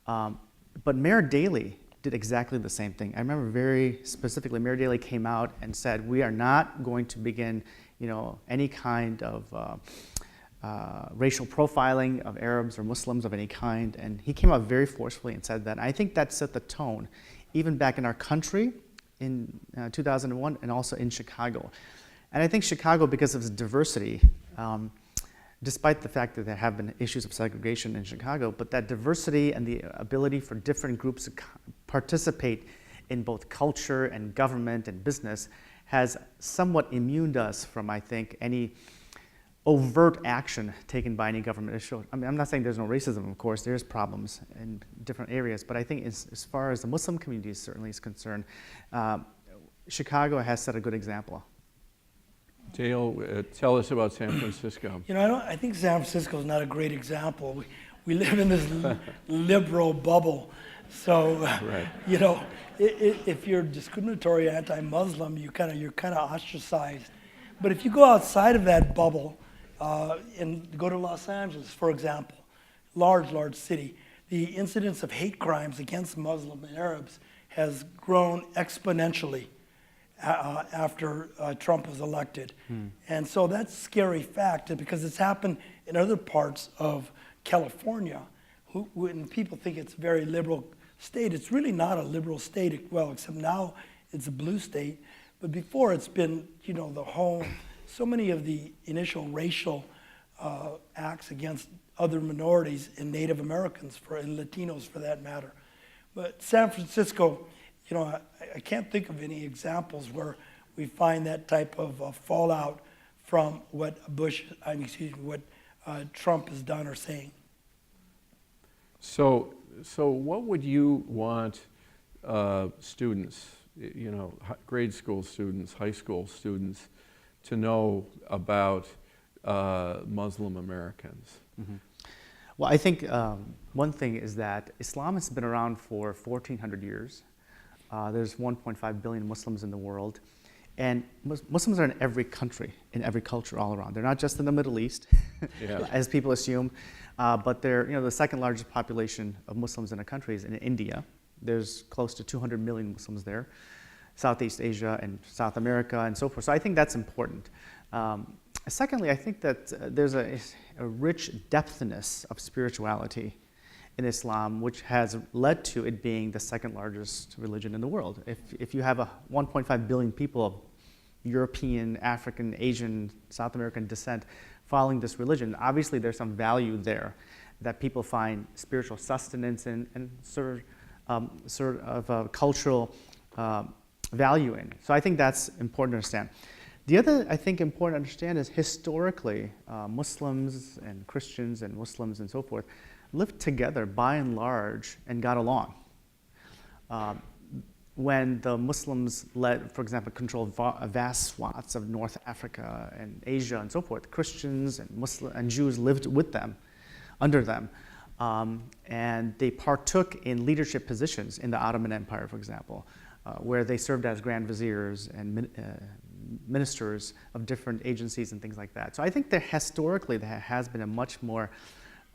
But Mayor Daley did exactly the same thing. I remember very specifically, Mayor Daley came out and said, we are not going to begin any kind of racial profiling of Arabs or Muslims of any kind. And he came out very forcefully and said that. And I think that set the tone, even back in our country in 2001 and also in Chicago. And I think Chicago, because of its diversity, despite the fact that there have been issues of segregation in Chicago, but that diversity and the ability for different groups to participate in both culture and government and business has somewhat immuned us from, I think, any overt action taken by any government issue. I mean, I'm not saying there's no racism, of course, there's problems in different areas, but I think as far as the Muslim community certainly is concerned, Chicago has set a good example.
Dale, tell us about San Francisco.
I think San Francisco is not a great example. We live in this liberal bubble. So,
right.
If you're discriminatory anti-Muslim, you're kind of ostracized. But if you go outside of that bubble and go to Los Angeles, for example, large city, the incidence of hate crimes against Muslims and Arabs has grown exponentially after Trump was elected. And so that's a scary fact because it's happened in other parts of California when people think it's a very liberal state. It's really not a liberal state, well, except now it's a blue state. But before it's been, the home, so many of the initial racial acts against other minorities and Native Americans and Latinos for that matter. But San Francisco, I can't think of any examples where we find that type of fallout from what Trump has done or saying.
So what would you want students, grade school students, high school students, to know about Muslim Americans?
Mm-hmm. Well, I think one thing is that Islam has been around for 1,400 years. There's 1.5 billion Muslims in the world. And Muslims are in every country, in every culture all around. They're not just in the Middle East,
Yeah.
as people assume, but they're the second largest population of Muslims in a country is in India. There's close to 200 million Muslims there, Southeast Asia and South America and so forth. So I think that's important. Secondly, I think that there's a rich depthness of spirituality in Islam, which has led to it being the second largest religion in the world. If you have 1.5 billion people of European, African, Asian, South American descent following this religion, obviously there's some value there that people find spiritual sustenance in and sort of a cultural value in. So I think that's important to understand. The other, I think, important to understand is historically, Muslims and Christians and Muslims and so forth lived together by and large and got along. When the Muslims led, for example, controlled vast swaths of North Africa and Asia and so forth, Christians and Jews lived with them, under them, and they partook in leadership positions in the Ottoman Empire, for example, where they served as grand viziers and ministers of different agencies and things like that. So I think that historically there has been a much more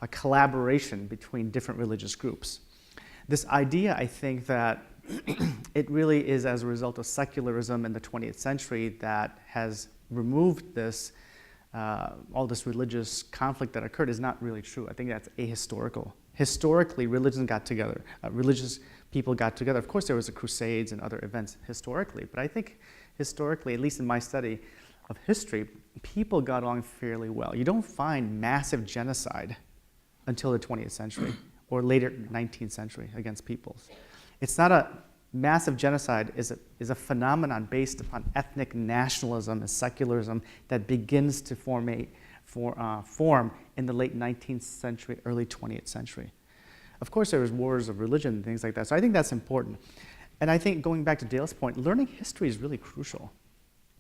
a collaboration between different religious groups. This idea, I think, that it really is as a result of secularism in the 20th century that has removed this, all this religious conflict that occurred is not really true. I think that's ahistorical. Historically, religions got together. Religious people got together. Of course, there was the Crusades and other events historically, but I think historically, at least in my study of history, people got along fairly well. You don't find massive genocide until the 20th century or later 19th century against peoples. It's not a massive genocide is a phenomenon based upon ethnic nationalism and secularism that begins to form in the late 19th century, early 20th century. Of course, there was wars of religion and things like that, so I think that's important. And I think going back to Dale's point, learning history is really crucial.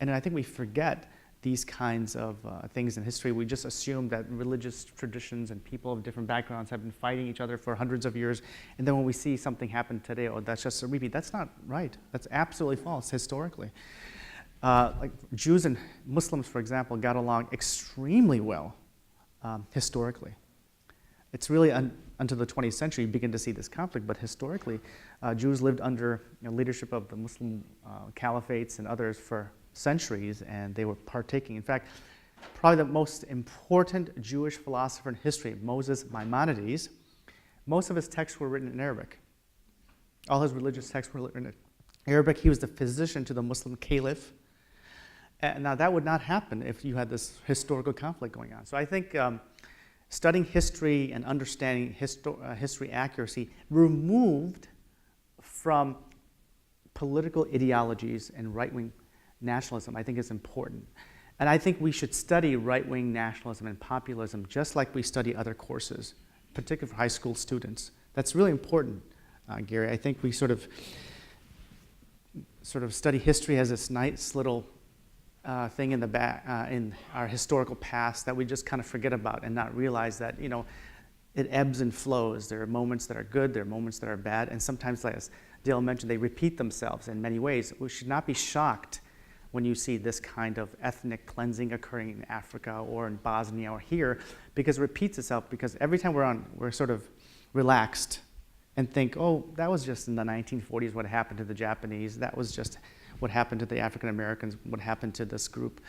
And I think we forget these kinds of things in history. We just assume that religious traditions and people of different backgrounds have been fighting each other for hundreds of years. And then when we see something happen today, oh, that's just a repeat. That's not right. That's absolutely false historically. Like Jews and Muslims, for example, got along extremely well historically. It's really until the 20th century you begin to see this conflict, but historically, Jews lived under leadership of the Muslim caliphates and others for centuries, and they were partaking. In fact, probably the most important Jewish philosopher in history, Moses Maimonides, most of his texts were written in Arabic. All his religious texts were written in Arabic. He was the physician to the Muslim caliph. And now that would not happen if you had this historical conflict going on. So I think studying history and understanding history accuracy removed from political ideologies and right-wing nationalism, I think is important. And I think we should study right-wing nationalism and populism just like we study other courses, particularly for high school students. That's really important, Gary. I think we sort of study history as this nice little thing in the back in our historical past that we just kind of forget about and not realize that it ebbs and flows. There are moments that are good, there are moments that are bad, and sometimes, as Dale mentioned, they repeat themselves in many ways. We should not be shocked when you see this kind of ethnic cleansing occurring in Africa or in Bosnia or here, because it repeats itself. Because every time we're sort of relaxed and think, oh, that was just in the 1940s what happened to the Japanese. That was just what happened to the African Americans, what happened to this group.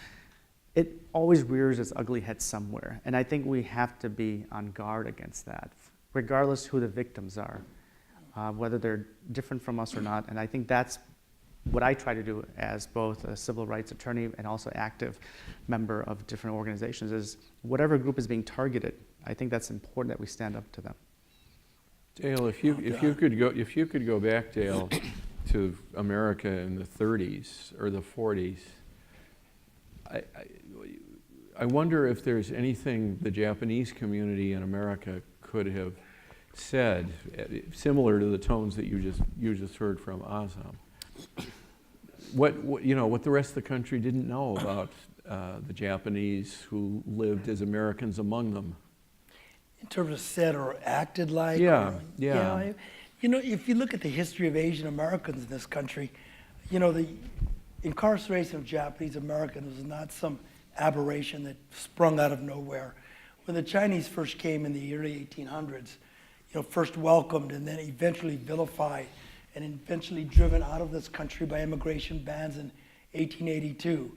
It always rears its ugly head somewhere. And I think we have to be on guard against that, regardless who the victims are, whether they're different from us or not. And I think that's what I try to do as both a civil rights attorney and also active member of different organizations is whatever group is being targeted, I think that's important that we stand up to them.
Dale, if you could go back, Dale, to America in the 30s or the 40s, I wonder if there's anything the Japanese community in America could have said similar to the tones that you just heard from Azam. What the rest of the country didn't know about the Japanese who lived as Americans among them.
In terms of said or acted like?
Yeah.
If you look at the history of Asian Americans in this country, incarceration of Japanese Americans was not some aberration that sprung out of nowhere. When the Chinese first came in the early 1800s, first welcomed and then eventually vilified and eventually driven out of this country by immigration bans in 1882.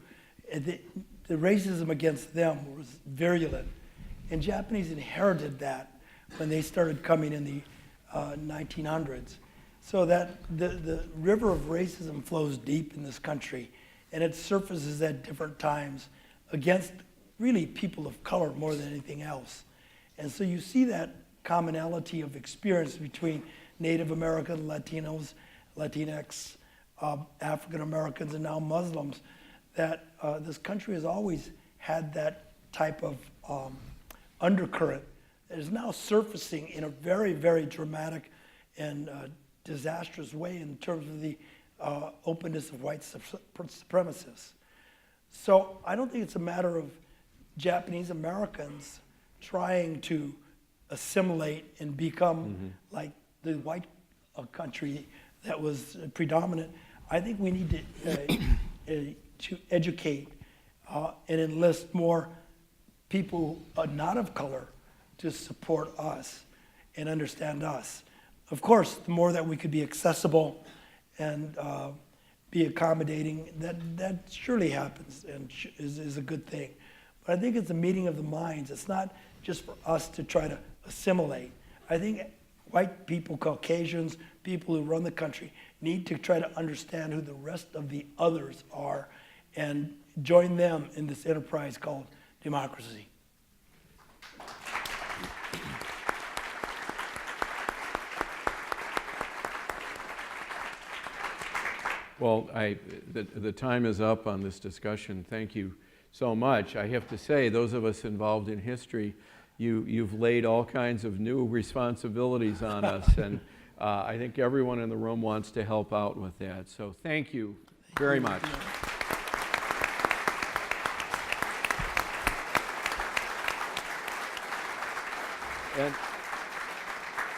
The racism against them was virulent, and Japanese inherited that when they started coming in the 1900s. So that the river of racism flows deep in this country, and it surfaces at different times against really people of color more than anything else. And so you see that commonality of experience between Native American, Latinos, Latinx, African Americans, and now Muslims, that this country has always had that type of undercurrent that is now surfacing in a very, very dramatic and disastrous way in terms of the openness of white supremacists. So I don't think it's a matter of Japanese Americans trying to assimilate and become like the white country that was predominant. I think we need to educate and enlist more people not of color to support us and understand us. Of course, the more that we could be accessible and be accommodating, that surely happens and is a good thing. But I think it's a meeting of the minds. It's not just for us to try to assimilate. I think white people, Caucasians, people who run the country need to try to understand who the rest of the others are and join them in this enterprise called democracy.
Well, the time is up on this discussion. Thank you so much. I have to say, those of us involved in history, you've laid all kinds of new responsibilities on us, and I think everyone in the room wants to help out with that. So thank you very much.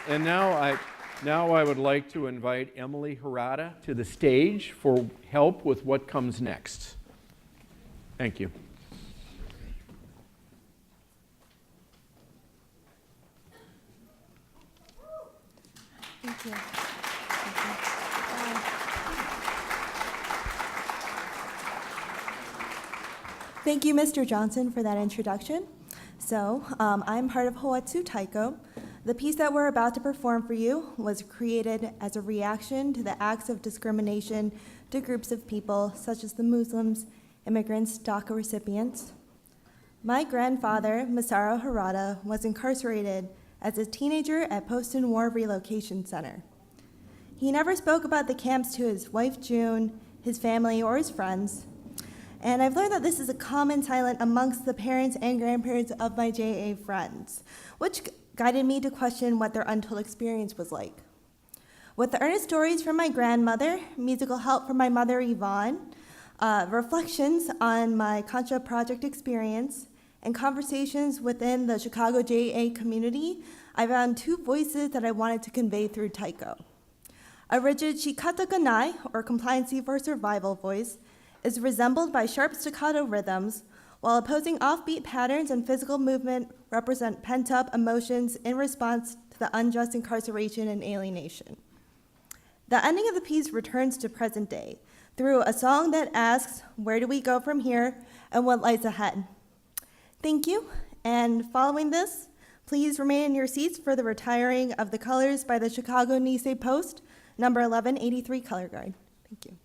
And now I would like to invite Emily Hirata to the stage for help with what comes next. Thank you.
Thank you. Thank you, Mr. Johnson, for that introduction. So, I'm part of Hoatsu Taiko. The piece that we're about to perform for you was created as a reaction to the acts of discrimination to groups of people, such as the Muslims, immigrants, DACA recipients. My grandfather, Masaru Hirata, was incarcerated as a teenager at Poston War Relocation Center. He never spoke about the camps to his wife, June, his family, or his friends. And I've learned that this is a common silence amongst the parents and grandparents of my JA friends, which guided me to question what their untold experience was like. With the earnest stories from my grandmother, musical help from my mother, Yvonne, reflections on my Contra project experience, and conversations within the Chicago JA community, I found two voices that I wanted to convey through Taiko. A rigid shikata ganai, or compliancy for survival voice, is resembled by sharp staccato rhythms, while opposing offbeat patterns and physical movement represent pent-up emotions in response to the unjust incarceration and alienation. The ending of the piece returns to present day through a song that asks, where do we go from here and what lies ahead? Thank you, and following this, please remain in your seats for the retiring of the colors by the Chicago Nisei Post, number 1183 color guard. Thank you.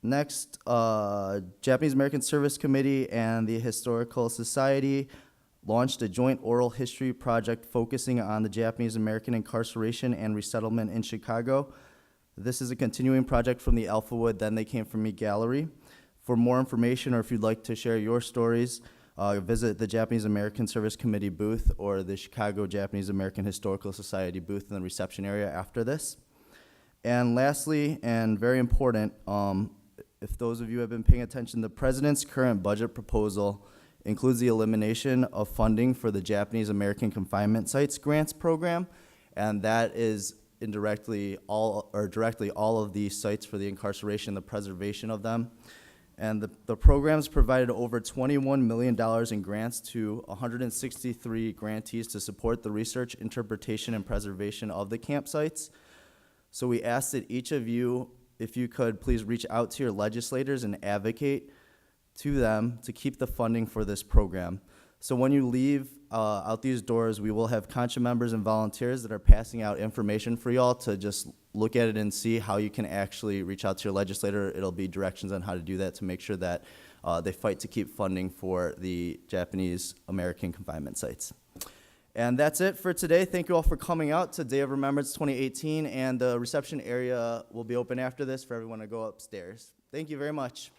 Next, Japanese American Service Committee and the Historical Society launched a joint oral history project focusing on the Japanese American incarceration and resettlement in Chicago. This is a continuing project from the Alphawood Then They Came From Me gallery. For more information, or if you'd like to share your stories, visit the Japanese American Service Committee booth or the Chicago Japanese American Historical Society booth in the reception area after this. And lastly, and very important, if those of you have been paying attention, the President's current budget proposal includes the elimination of funding for the Japanese American Confinement Sites Grants Program, and that is directly all of the sites for the incarceration, the preservation of them. And the program's provided over $21 million in grants to 163 grantees to support the research, interpretation, and preservation of the campsites. So we ask that each of you, if you could, please reach out to your legislators and advocate to them to keep the funding for this program. So when you leave out these doors, we will have CONCHA members and volunteers that are passing out information for y'all to just look at it and see how you can actually reach out to your legislator. It'll be directions on how to do that to make sure that they fight to keep funding for the Japanese American confinement sites. And that's it for today. Thank you all for coming out to Day of Remembrance 2018, and the reception area will be open after this for everyone to go upstairs. Thank you very much.